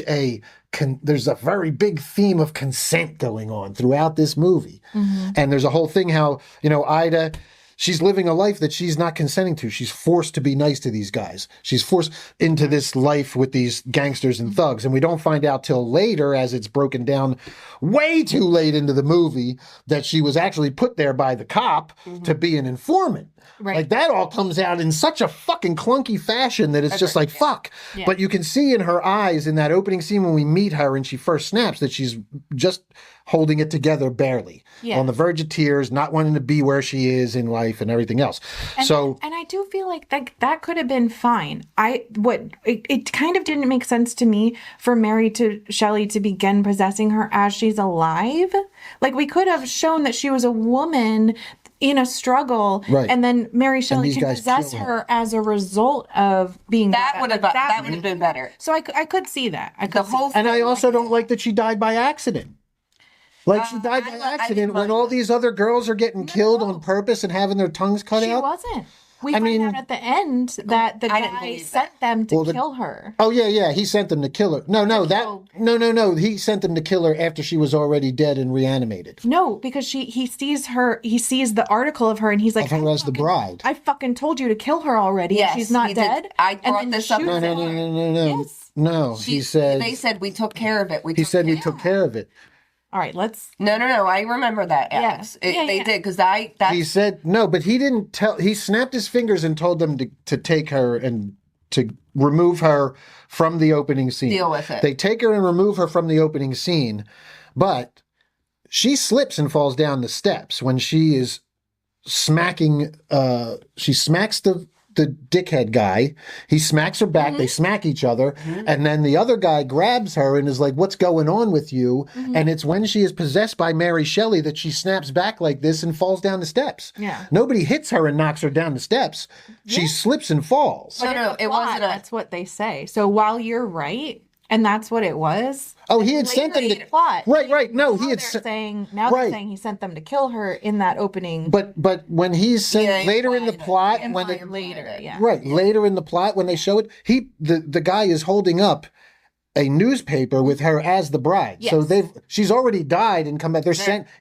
there's a very big theme of consent going on throughout this movie. And there's a whole thing how, Ida, she's living a life that she's not consenting to. She's forced to be nice to these guys. She's forced into this life with these gangsters and thugs. And we don't find out till later, as it's broken down way too late into the movie, that she was actually put there by the cop to be an informant. Right. Like that all comes out in such a fucking clunky fashion that it's just like, fuck. Yeah. But you can see in her eyes in that opening scene when we meet her and she first snaps that she's just holding it together barely. Yeah. On the verge of tears, not wanting to be where she is in life and everything else. And I do feel like that could have been fine. It kind of didn't make sense to me for Mary Shelley to begin possessing her as she's alive. Like we could have shown that she was a woman in a struggle, right, and then Mary Shelley these can guys possess kill her as a result of being that would have been better. So I could see that. And I also don't like that she died by accident. Like she died by accident when all these other girls are getting killed on purpose and having their tongues cut out. She wasn't. We find out at the end that the guy sent them to kill her. Oh yeah, he sent them to kill her. No, he sent them to kill her after she was already dead and reanimated. No, because he sees the article of her and he's like, of her as the bride. I fucking told you to kill her already. Yes, she's not dead. I brought this up. No. Yes. No, they said we took care of it. We took care of it. All right, let's. No. I remember that, Alex. They did, because he said no, but he didn't tell. He snapped his fingers and told them to take her and to remove her from the opening scene. Deal with it. They take her and remove her from the opening scene, but she slips and falls down the steps when she is smacking. She smacks the dickhead guy. He smacks her back. They smack each other. And then the other guy grabs her and is like, what's going on with you? And it's when she is possessed by Mary Shelley that she snaps back like this and falls down the steps. Yeah. Nobody hits her and knocks her down the steps. She slips and falls. No, it wasn't. That's what they say. So while you're right, and that's what it was. Oh, he had sent them to plot. Right. No, he had They're saying he sent them to kill her in that opening. But when he's saying later in the plot, later in the plot when they show it, the guy is holding up a newspaper with her as the bride. Yes. So she's already died and come back.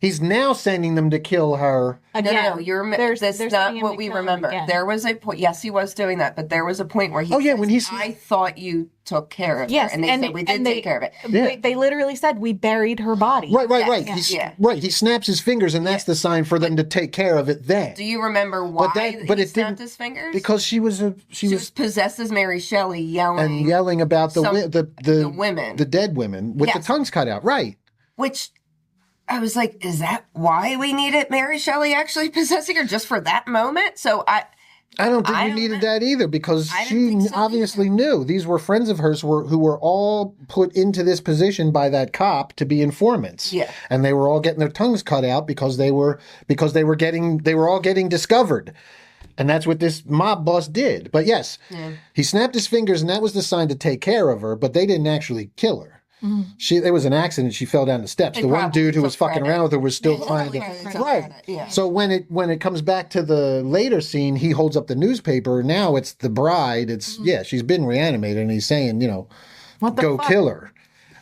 He's now sending them to kill her. Again, that's not what we remember. There was a point. Yes, he was doing that, but there was a point where he. I thought you took care of her, and they said we did take care of it. They literally said we buried her body. Right. He snaps his fingers, and that's the sign for them to take care of it. Then. Do you remember why he snapped his fingers? Because she was possessed as Mary Shelley, yelling about the women, the dead women with the tongues cut out. Right. Which. I was like, is that why we needed Mary Shelley actually possessing her, just for that moment? So I don't think we needed that either, because she obviously knew these were friends of hers who were all put into this position by that cop to be informants. Yeah. And they were all getting their tongues cut out because they were all getting discovered. And that's what this mob boss did. But yes, he snapped his fingers, and that was the sign to take care of her, but they didn't actually kill her. There was an accident. She fell down the steps. The one dude who was fucking around with her was still trying to. Right. Yeah. So when it comes back to the later scene, he holds up the newspaper. Now it's the bride. It's she's been reanimated, and he's saying, go kill her.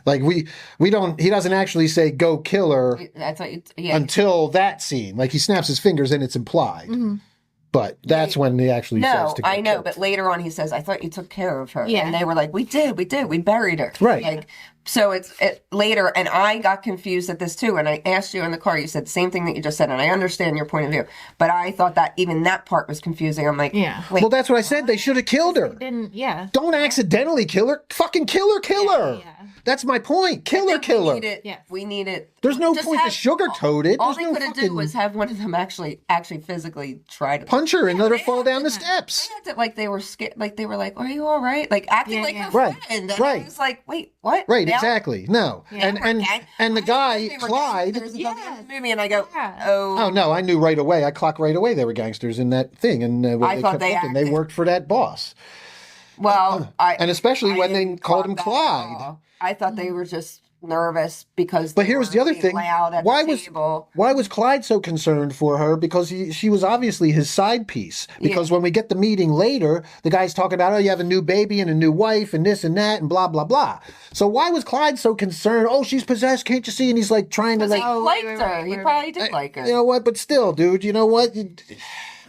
Like we don't. He doesn't actually say go kill her. That's what until that scene. Like he snaps his fingers, and it's implied. But that's when he actually says to go I know, kill. But later on he says, I thought you took care of her. Yeah. And they were like, we did, we buried her. Right. Like, So it's later, and I got confused at this too. And I asked you in the car, you said the same thing that you just said, and I understand your point of view. But I thought that even that part was confusing. I'm like, Yeah. wait, Well, that's what I said. They should have killed her. Didn't, yeah. Don't accidentally kill her. Fucking kill her. Yeah. That's my point. Kill her. Yes. We need it. There's no Just point to sugarcoat it. All There's they no could have fucking done was have one of them actually physically try to punch her and let her they fall acted down the like- steps. They acted like they were scared, like they were like, "Are you all right?" Like acting like her Right, friend. And right. I was like, "Wait, what?" Right, Now- exactly. No. now we're gang- And the I guy, thought they were Clyde. gangsters until the end of the movie, and I go, Yeah. Oh no, I knew right away. I clocked right away they were gangsters in that thing, and I thought they looking, they acted. worked for that boss. Well, And especially when they didn't called him clock that at Clyde. all. I thought they were just nervous because. But they here was were the other being thing. Loud at Why the was table. Clyde so concerned for her? Because she was obviously his side piece. Because when we get the meeting later, the guy's talking about, oh, you have a new baby and a new wife and this and that and blah blah blah. So why was Clyde so concerned? Oh, she's possessed, can't you see? And he's like trying to He like, liked right, her. right, He right, probably did like her. you know what? But still, dude, you know what?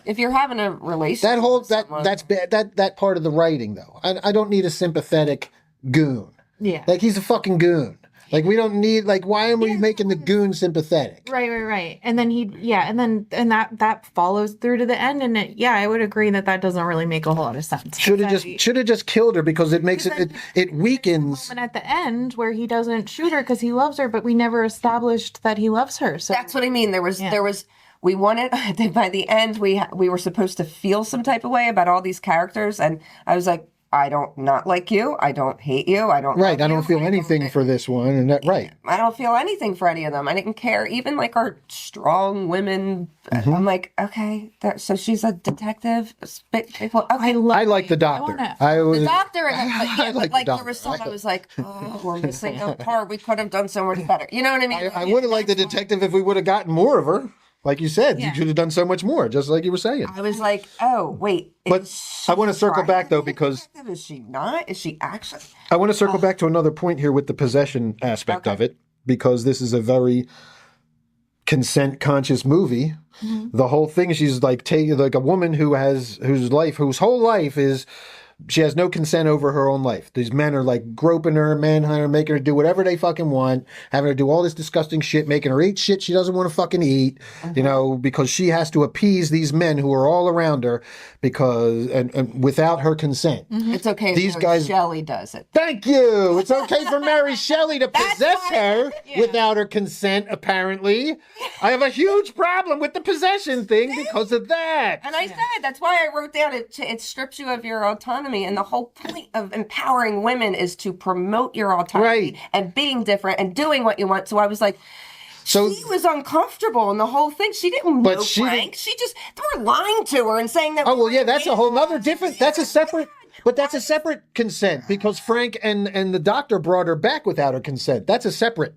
If you're having a relationship, That whole with someone, that's bad. That part of the writing though. I don't need a sympathetic goon. Yeah. Like he's a fucking goon. Like we don't need like why are we making the goon sympathetic? Right. And then and that follows through to the end. And I would agree that doesn't really make a whole lot of sense. Should have just killed her because it makes it weakens. And at the end where he doesn't shoot her because he loves her, but we never established that he loves her. So that's what I mean. There was we wanted by the end we were supposed to feel some type of way about all these characters, and I was like, I don't not like you, I don't hate you, I don't Right, love I don't you, feel anything for this one, and that right. I don't feel anything for any of them. I didn't care. Even like our strong women, Mm-hmm. I'm like, okay, so she's a detective. Okay. I like the doctor. The doctor, and I like like the there was doctor. some I was like, oh, we're missing a part. We could have done so much better. You know what I mean? I would have liked the detective if we would have gotten more of her. Like you said, you could have done so much more, just like you were saying. I was like, oh wait. But I want to circle back though because Is she not? Is she actually? I want to circle back to another point here with the possession aspect of it, because this is a very consent conscious movie. Mm-hmm. The whole thing, she's like taking like a woman whose whole life is she has no consent over her own life. These men are like groping her, manhunting her, making her do whatever they fucking want, having her do all this disgusting shit, making her eat shit she doesn't want to fucking eat, you know, because she has to appease these men who are all around her because and without her consent. It's okay. These if guys- Shelley does it. Thank you. It's okay for Mary Shelley to possess why- her without her consent, apparently. I have a huge problem with the possession thing because of that. And I said that's why I wrote down it strips you of your autonomy, and the whole point of empowering women is to promote your autonomy Right. and being different and doing what you want. So I was like, So- she was uncomfortable in the whole thing. She didn't But know she Frank. She just they were lying to her and saying that. Oh, well, yeah, that's a whole nother different, that's a separate consent because Frank and the doctor brought her back without her consent. That's a separate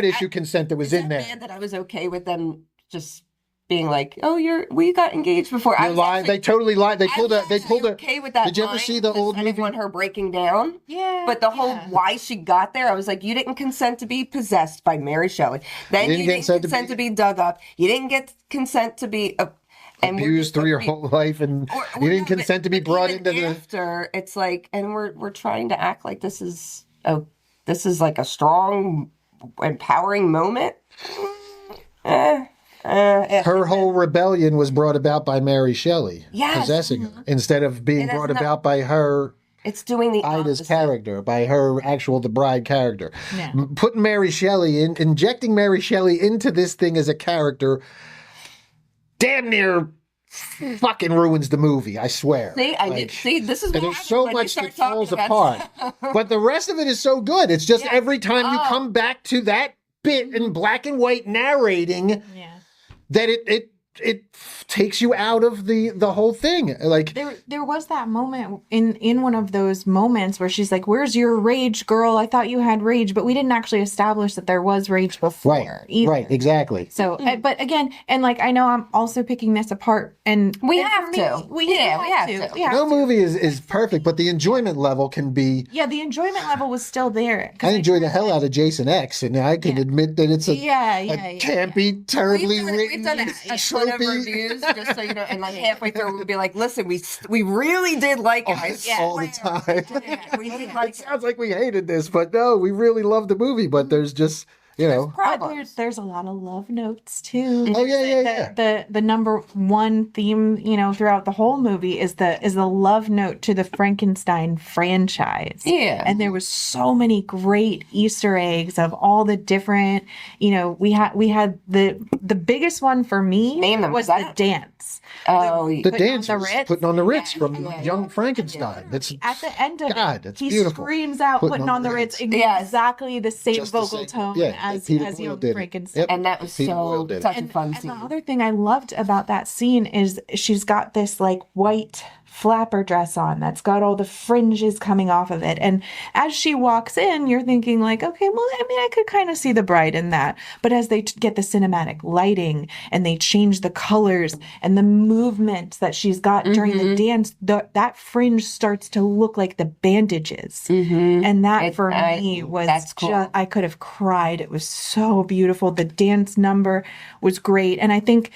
issue consent that was in there. That I was okay with them just being like, "Oh, we got engaged before." I You're was lying. actually- They totally lied. They I pulled was a. They actually pulled a. okay with that. Did you ever line see the because old I didn't movie? want her breaking down. Yeah. But the whole why she got there, I was like, you didn't consent to be possessed by Mary Shelley. Then you didn't consent to be dug up. You didn't get consent to be abused through your whole life, and you didn't consent to be brought into the. After it's like, and we're trying to act like this is like a strong, empowering moment. Her whole rebellion was brought about by Mary Shelley possessing her, instead of being brought about by her. It's doing the Ida's opposite. character, by her the bride character. Yeah. Putting Mary Shelley injecting Mary Shelley into this thing as a character, damn near fucking ruins the movie, I swear. See, this is what there's happens so when you much start that falls talking about apart. stuff. But the rest of it is so good. It's just every time you come back to that bit in black and white narrating that it takes you out of the whole thing. Like there was that moment in one of those moments where she's like, "Where's your rage, girl? I thought you had rage," but we didn't actually establish that there was rage before. Either. Right, exactly. So, but again, and like I know I'm also picking this apart, and We and have for me, to. We have to. We have No to. movie is perfect, but the enjoyment level can be. Yeah, the enjoyment level was still there. 'Cause I enjoy the hell out of Jason X, and I can admit that it's a Yeah. campy, terribly We've written, done a short ton of reviews, just so you know, and like halfway through we'd be like, listen, we really did like it. I swear. all the time. We did like It sounds like we hated this, but no, we really loved the movie. But there's just, There's a lot of love notes too. Oh yeah. The number one theme, throughout the whole movie is the love note to the Frankenstein franchise. Yeah. And there was so many great Easter eggs of all the different, we had the biggest one for me Name them, was that- the dance. Oh, The Putting on dance the was Ritz. putting on the Ritz from Yeah. Young Frankenstein. It's At the end of God, it, it's he beautiful. screams out putting on the Ritz exactly the same Just the vocal same- tone yeah, as Peter as Boyle Young did it. Frankenstein. Yep. and that was Peter Boyle did it. such a fun And scene. the other thing I loved about that scene is she's got this like white flapper dress on that's got all the fringes coming off of it. And as she walks in, you're thinking like, okay, well, I mean, I could kind of see the bride in that. But as they get the cinematic lighting and they change the colors and the movement that she's got during the dance, that fringe starts to look like the bandages. And that for me was that's cool. just, I could have cried. It was so beautiful. The dance number was great. And I think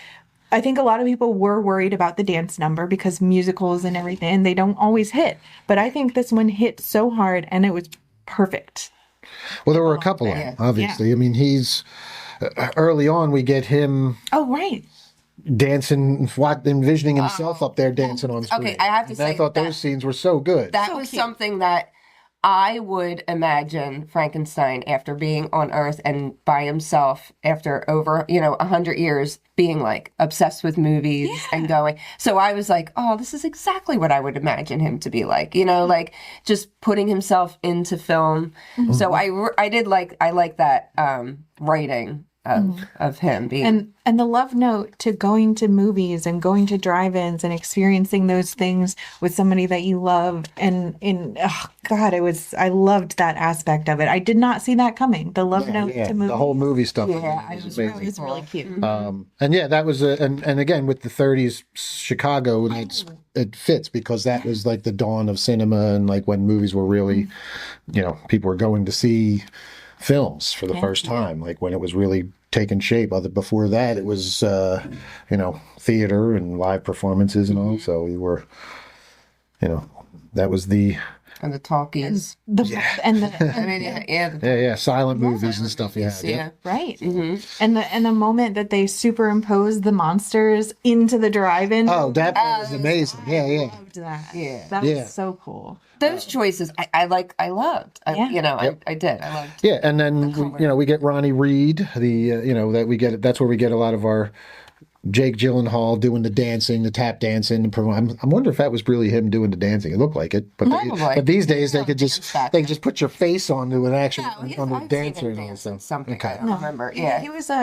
a lot of people were worried about the dance number because musicals and everything, and they don't always hit. But I think this one hit so hard, and it was perfect. Well, there were a couple of them, obviously. I mean, he's early on. We get him Oh, right. dancing, envisioning himself up there dancing on screen. Okay, I have to And say I thought that- those scenes were so good. That So was cute. something that I would imagine Frankenstein after being on Earth and by himself after over, 100 years being like obsessed with movies and going. So I was like, oh, this is exactly what I would imagine him to be like, like just putting himself into film. So I like that writing of him being. And the love note to going to movies and going to drive-ins and experiencing those things with somebody that you love. And I loved that aspect of it. I did not see that coming. The love note to movies. the whole movie stuff. Yeah, was it was amazing. It was really cute. And yeah, that was and again with the 30s Chicago, it fits because that was like the dawn of cinema and like when movies were really, people were going to see films for the first time, like when it was really taking shape. Before that, it was theater and live performances and all. So we were, that was the And the talkies. And I mean, yeah. silent movies and stuff. Yeah. right. And the moment that they superimpose the monsters into the drive-in. Oh, that was amazing. Yeah. Loved that. Yeah. That was so cool. Those choices I loved. I did. I loved. Yeah, and then we get Ronnie Reed. That's where we get a lot of our Jake Gyllenhaal doing the dancing, the tap dancing. I wonder if that was really him doing the dancing. It looked like it, but Probably. these days they could just back put your face onto an actual on the I've dancer seen him and all dance that in stuff. something. Okay. I don't remember. Yeah.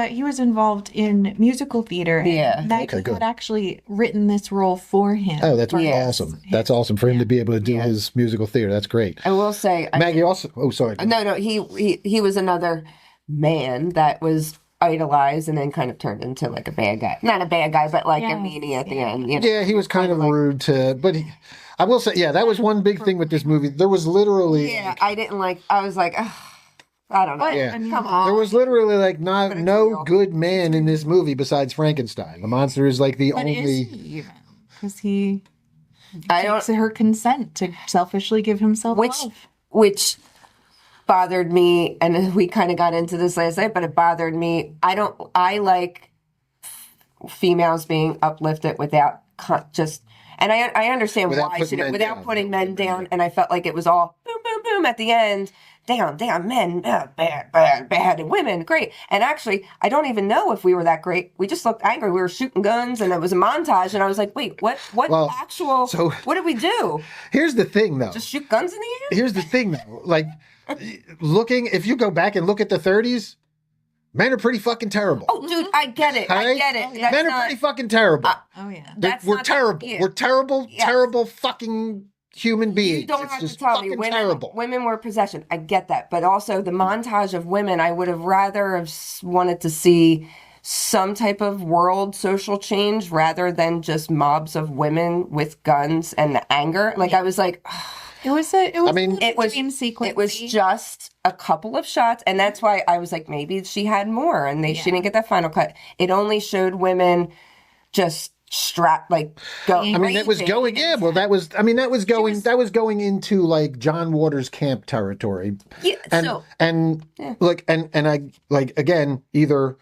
He was involved in musical theater. And Yeah. Maggie good. had actually written this role for him. Oh, that's Yes. awesome. That's awesome for him to be able to do his musical theater. That's great. I will say. Maggie also. Oh, sorry. No. He was another man that was idolized and then kind of turned into like a bad guy. Not a bad guy, but like a meanie at the end. Yeah, he was kind of rude to, but I will say, that was one big thing with this movie. There was literally, Yeah, I didn't like. I was like, ugh, I don't know. Yeah. I mean, Come on. there was literally like it's no real. good man in this movie besides Frankenstein. The monster is like the but is only. he even? Because he I takes don't. her consent to selfishly give himself love. Which bothered me, and we kind of got into this last night, but it bothered me. I like females being uplifted without and I understand Without why putting men without down. putting men down, and I felt like it was all boom, boom, boom at the end. Down, men, bad, and women, great. And actually, I don't even know if we were that great. We just looked angry. We were shooting guns, and it was a montage, and I was like, wait, what Well, what did we do? Here's the thing, though. Just shoot guns in the air? Here's the thing, though. Like, if you go back and look at the 30s, men are pretty fucking terrible. Oh, dude, I get it. All I right? get it. That's Men are not- pretty fucking terrible. Oh yeah. That's We're not- terrible. yeah. We're terrible, Yes. terrible fucking human beings. You don't It's have to just tell me fucking terrible. women were possession. I get that, but also the montage of women. I would have rather have wanted to see some type of world social change rather than just mobs of women with guns and the anger. Like I was like, It was a it was dream sequence. It was just a couple of shots, and that's why I was like, maybe she had more, and she didn't get that final cut. It only showed women just strapped, like, go. I mean, it was going. Yeah, well, that was going into like John Waters camp territory. Yeah, and I like again either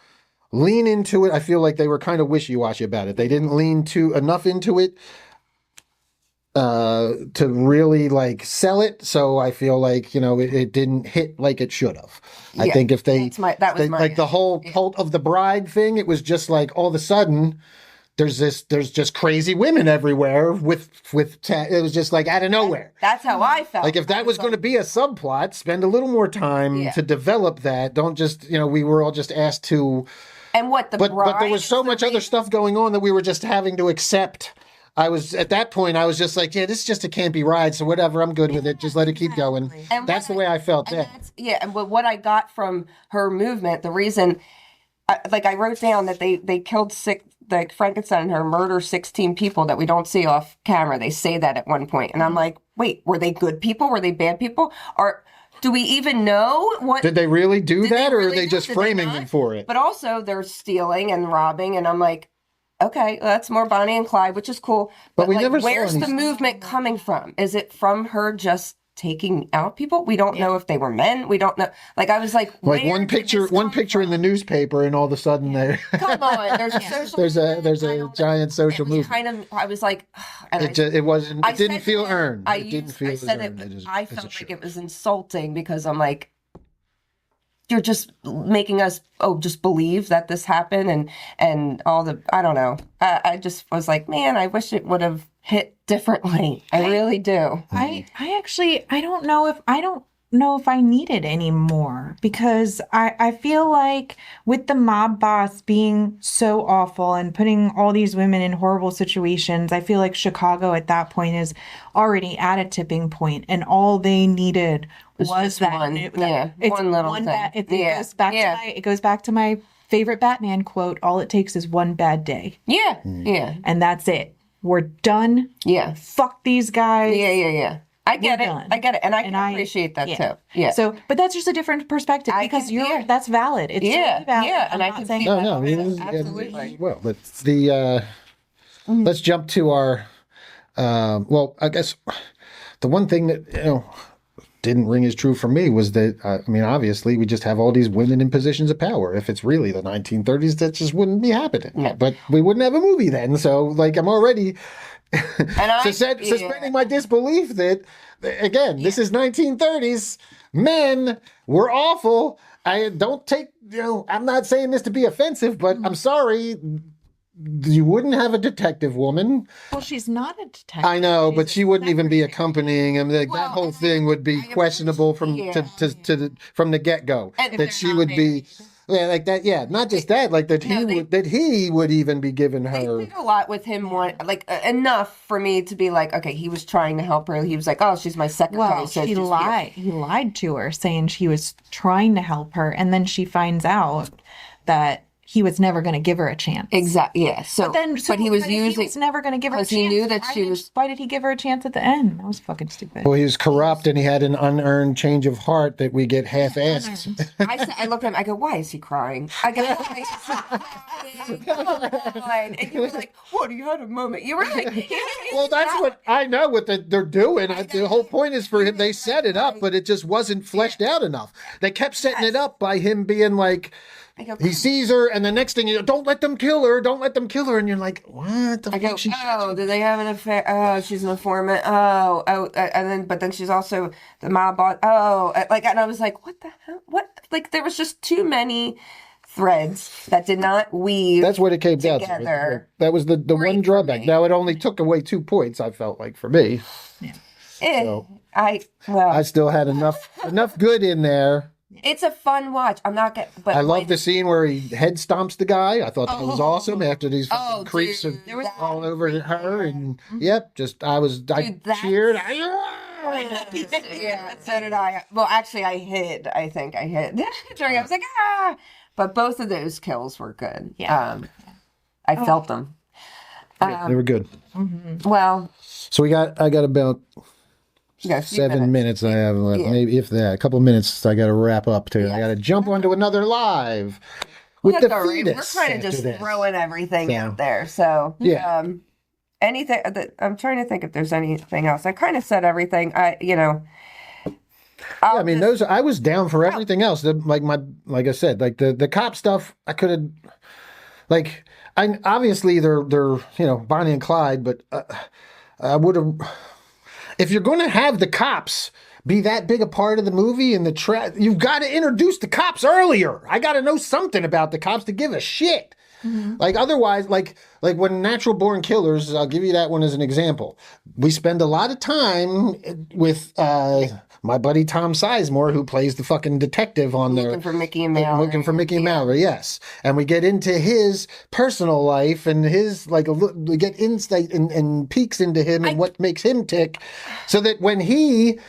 lean into it. I feel like they were kind of wishy-washy about it. They didn't lean enough into it to really like sell it. So I feel like it didn't hit like it should have. I think if the whole cult of the bride thing, it was just like all of a sudden. There's just crazy women everywhere with it was just like out of nowhere. That's how I felt. Like if that was going to be a subplot, spend a little more time to develop that. Don't just we were all just asked to. And what the but there was so much other stuff going on that we were just having to accept. I was at that point. I was just like, yeah, this is just a campy ride, so whatever. I'm good with it. Just let it keep going. And that's the way I felt then. And what I got from her movement, the reason, I wrote down that they killed like Frankenstein and her murder 16 people that we don't see off camera. They say that at one point. And I'm like, wait, were they good people? Were they bad people? Or do we even know what? Did they really do that? Or are they just framing them for it? But also they're stealing and robbing. And I'm like, okay, well, that's more Bonnie and Clyde, which is cool. But we never where's the movement coming from? Is it from her just taking out people? We don't know if they were men. We don't know. Like I was like one picture in the newspaper, and all of a sudden they come on. There's a social. there's a giant social movement. Kind of. I was like, it didn't feel earned. I felt like it was insulting because I'm like, you're just making us just believe that this happened and all the I don't know. I just was like, man, I wish it would have hit differently. I really do. I don't know if I need it anymore because I feel like with the mob boss being so awful and putting all these women in horrible situations, I feel like Chicago at that point is already at a tipping point and all they needed was that one little thing. It goes back to my favorite Batman quote, all it takes is one bad day. Yeah. Yeah. And that's it. We're done. Yeah. Fuck these guys. Yeah. I get it. And I can appreciate that too. Yeah. So, but that's just a different perspective because that's valid. It's totally valid. Yeah. And I can say absolutely. Well, let's jump to our, I guess the one thing that, didn't ring as true for me was that, obviously we just have all these women in positions of power. If it's really the 1930s, that just wouldn't be happening. Yeah. But we wouldn't have a movie then. So, like, I'm already suspending my disbelief that, again, this is 1930s. Men were awful. I don't take, I'm not saying this to be offensive, but I'm sorry. You wouldn't have a detective woman. Well, she's not a detective. I know, but she wouldn't even be accompanying him. That whole thing would be questionable from the get-go. That she would be... Yeah, like that. Yeah, not just that. Like that he would even be giving her. They did a lot with him. Enough for me to be like, okay, he was trying to help her. He was like, oh, she's my secretary. Well, he lied. He lied to her, saying she was trying to help her, and then she finds out that he was never going to give her a chance. Exactly. Yeah. But he was never going to give her a chance. He knew that she was. Why did he give her a chance at the end? That was fucking stupid. Well, he was corrupt and he had an unearned change of heart that we get half-assed. I looked at him. I go, why is he crying? I go, why is he crying? And you were like, what? You had a moment. You were like, well, that's what I know what they're doing. The whole point is for him. They set it up, but it just wasn't fleshed out enough. They kept setting it up by him being like. He sees her, and the next thing don't let them kill her, and you're like, what the fuck? Do they have an affair? Oh, she's an informant. But then she's also the mob boss. And I was like, what the hell? What? Like, there was just too many threads that did not weave. That's what it came down to. That was the one drawback. Now, it only took away 2 points, I felt like, for me. Yeah. I still had enough good in there. It's a fun watch. I'm not getting. I love the scene where he head stomps the guy. I thought that was awesome. After these creeps are all over her, and I cheered. Yeah, so did I. Well, actually, I hid. I think I hid. I was like, ah! But both of those kills were good. Yeah. I felt them. They were good. Mm-hmm. Well. So I got about. 7 minutes I have left, maybe if that. A couple of minutes I got to wrap up to. I got to jump onto another live. with the That's all right. fetus. We're kind of after just this. throwing everything So, out there. So yeah. Anything that I'm trying to think if there's anything else. I kind of said everything. Yeah, I mean, those I was down for everything else. Like I said, like the cop stuff, I could have, like, I obviously they're Bonnie and Clyde, but I would have, if you're going to have the cops be that big a part of the movie and you've got to introduce the cops earlier. I got to know something about the cops to give a shit. Mm-hmm. Like otherwise, like when Natural Born Killers, I'll give you that one as an example. We spend a lot of time with my buddy Tom Sizemore, who plays the fucking detective on looking for Mickey and Mallory. Looking for Mickey and Mallory, yes. And we get into his personal life and his we get insight and peeks into him and what makes him tick, so that when he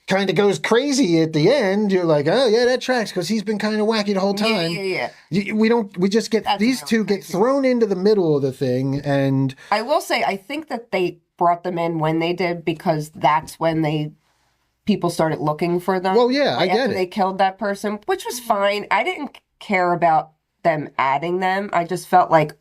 kind of goes crazy at the end, you're like, oh yeah, that tracks, because he's been kind of wacky the whole time. Yeah. We just get these two get thrown into the middle of the thing. And I will say, I think that they brought them in when they did, because that's when people started looking for them. Well, yeah, I get after it. They killed that person, which was fine. I didn't care about them adding them. I just felt like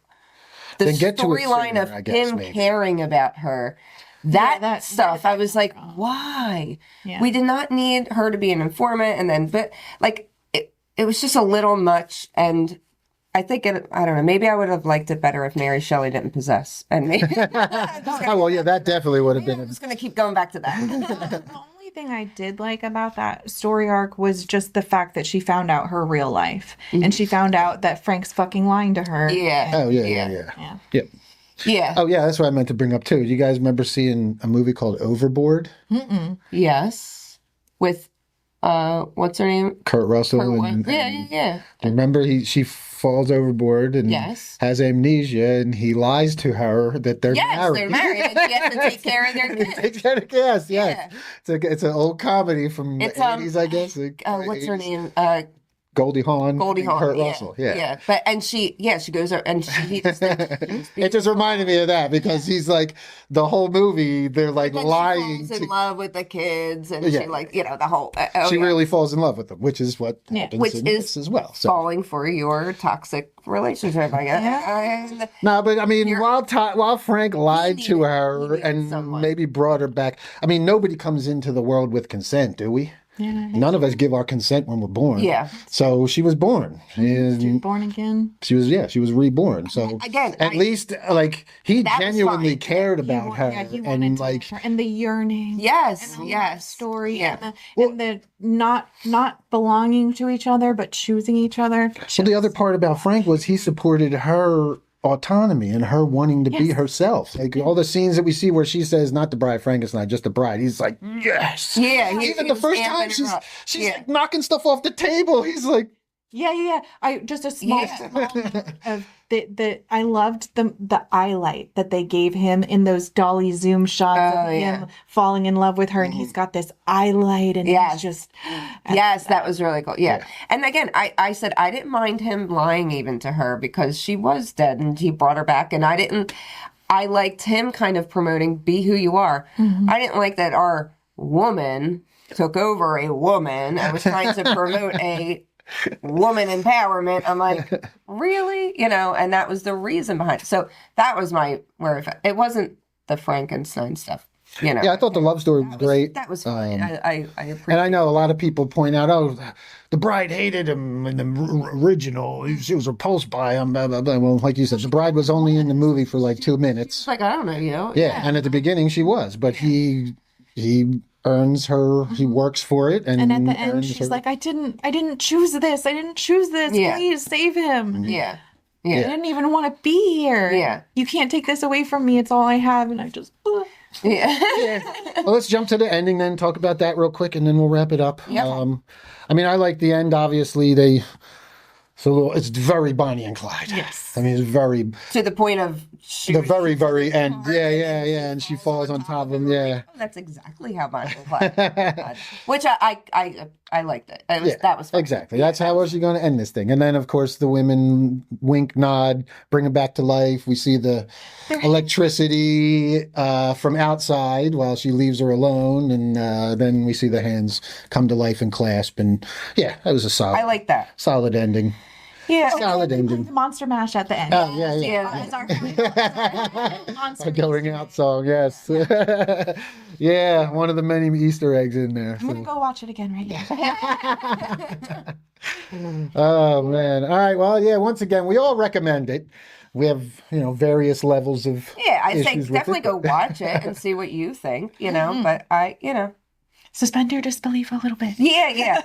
the storyline of him caring about her. That stuff, I was like, why? Yeah. We did not need her to be an informant, and then, but like, it was just a little much, and I think I don't know, maybe I would have liked it better if Mary Shelley didn't possess, and maybe. Oh, well, yeah, that definitely would have been. I'm just going to keep going back to that. The only thing I did like about that story arc was just the fact that she found out her real life, and she found out that Frank's fucking lying to her. Yeah. Oh, yeah. Yep. Yeah. Oh, yeah, that's what I meant to bring up, too. Do you guys remember seeing a movie called Overboard? Mm-mm. Yes. With, what's her name? Kurt Russell. Yeah. Do you remember she falls overboard and has amnesia, and he lies to her that they're married. Yes, they're married, and she has to take care of their kids. Take care of kids, yes. Yeah. It's an old comedy from the 80s, I guess. What's her name? Goldie Hawn, Kurt yeah, Russell, yeah. But she goes over and he just it just reminded me of that, because he's like the whole movie they're like lying. She falls in love with the kids, and she the whole. She really falls in love with them, which is what happens in this as well. So. Falling for your toxic relationship, I guess. No, but I mean, while Frank lied to her and maybe brought her back, I mean, nobody comes into the world with consent, do we? Yeah, none of us give our consent when we're born. Yeah. So she was born. She was born again. She was reborn. So again, at least like he genuinely cared about her, and like her, and the yearning. Yes. And the story. Yeah. And the not belonging to each other but choosing each other. Well, the other part about Frank was he supported her autonomy and her wanting to be herself. Like all the scenes that we see where she says, not the bride Frankenstein, just the bride. He's like, yes. Yeah. Even the first time she's like knocking stuff off the table. He's like, yeah. I just a small of I loved the eye light that they gave him in those dolly zoom shots of him falling in love with her, and he's got this eye light, and he's just that was really cool. Yeah. And again, I said I didn't mind him lying even to her, because she was dead and he brought her back, and I liked him kind of promoting be who you are. Mm-hmm. I didn't like that our woman took over a woman and was trying to promote a woman empowerment. I'm like, really? And that was the reason behind it. So that was it wasn't the Frankenstein stuff. Yeah, I thought the love story was great. That was fine. I appreciate it. And I know a lot of people point out, the bride hated him in the original. She was repulsed by him. Blah, blah, blah. Well, like you said, the bride was only in the movie for like 2 minutes. It's like, I don't know, Yeah, and at the beginning she was, but he earns her. He works for it, and at the end she's like, I didn't choose this. Yeah. Please save him. Yeah. I didn't even want to be here. Yeah. You can't take this away from me. It's all I have, and I just. Yeah. Well, let's jump to the ending then. Talk about that real quick, and then we'll wrap it up. Yep. I mean, I like the end. Obviously, it's very Bonnie and Clyde. Yes. I mean, it's very to the point of the very, very end. Yeah. And she falls on top of him. Yeah. Oh, that's exactly how Bonnie and Clyde. Which I liked it. That was fun. Exactly. That's how was she going to end this thing? And then, of course, the women wink, nod, bring him back to life. We see the electricity from outside while she leaves her alone, and then we see the hands come to life and clasp. And yeah, that was a solid. I like that. Solid ending. Yeah. Solid The ending. Monster Mash at the end. Oh, yeah. Yeah. As our monster A going Easter out egg. song, yes. Yeah, one of the many Easter eggs in there. I'm gonna go watch it again right now. Oh man. All right. Well, yeah, once again, we all recommend it. We have, various levels of Yeah, I say issues with definitely it, go but- watch it and see what you think, but Suspend your disbelief a little bit. yeah. Yeah,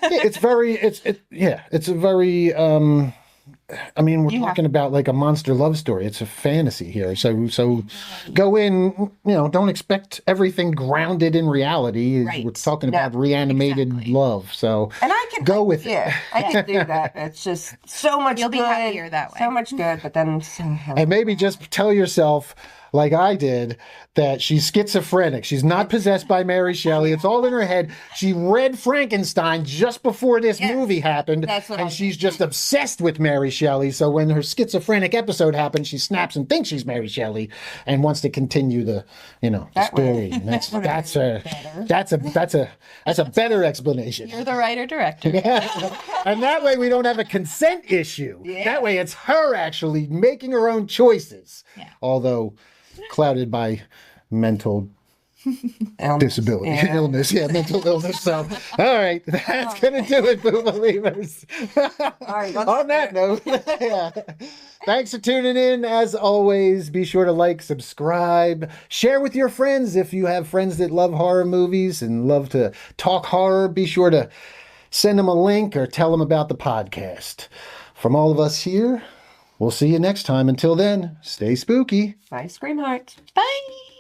it's a very we're You have- talking about like a monster love story. It's a fantasy here. So go in, don't expect everything grounded in reality. Right. We're talking No, about reanimated exactly. love. So And I can go with it. Yeah, I can do that. It's just so much You'll be good. happier that way. So much good, but then so And maybe just tell yourself, like I did, that she's schizophrenic. She's not possessed by Mary Shelley. It's all in her head. She read Frankenstein just before this movie happened, That's what and I she's just obsessed with Mary Shelley. So when her schizophrenic episode happens, she snaps and thinks she's Mary Shelley and wants to continue the story. And that's a better explanation. You're the writer director. And that way we don't have a consent issue. That way it's her actually making her own choices. Yeah. Although clouded by mental disability, Yeah. illness. Yeah, mental illness. So, all right, that's going to do it, Boo Believers. All right, On that note, yeah. Thanks for tuning in. As always, be sure to like, subscribe, share with your friends. If you have friends that love horror movies and love to talk horror, be sure to send them a link or tell them about the podcast. From all of us here, we'll see you next time. Until then, stay spooky. Bye, Scream Heart. Bye.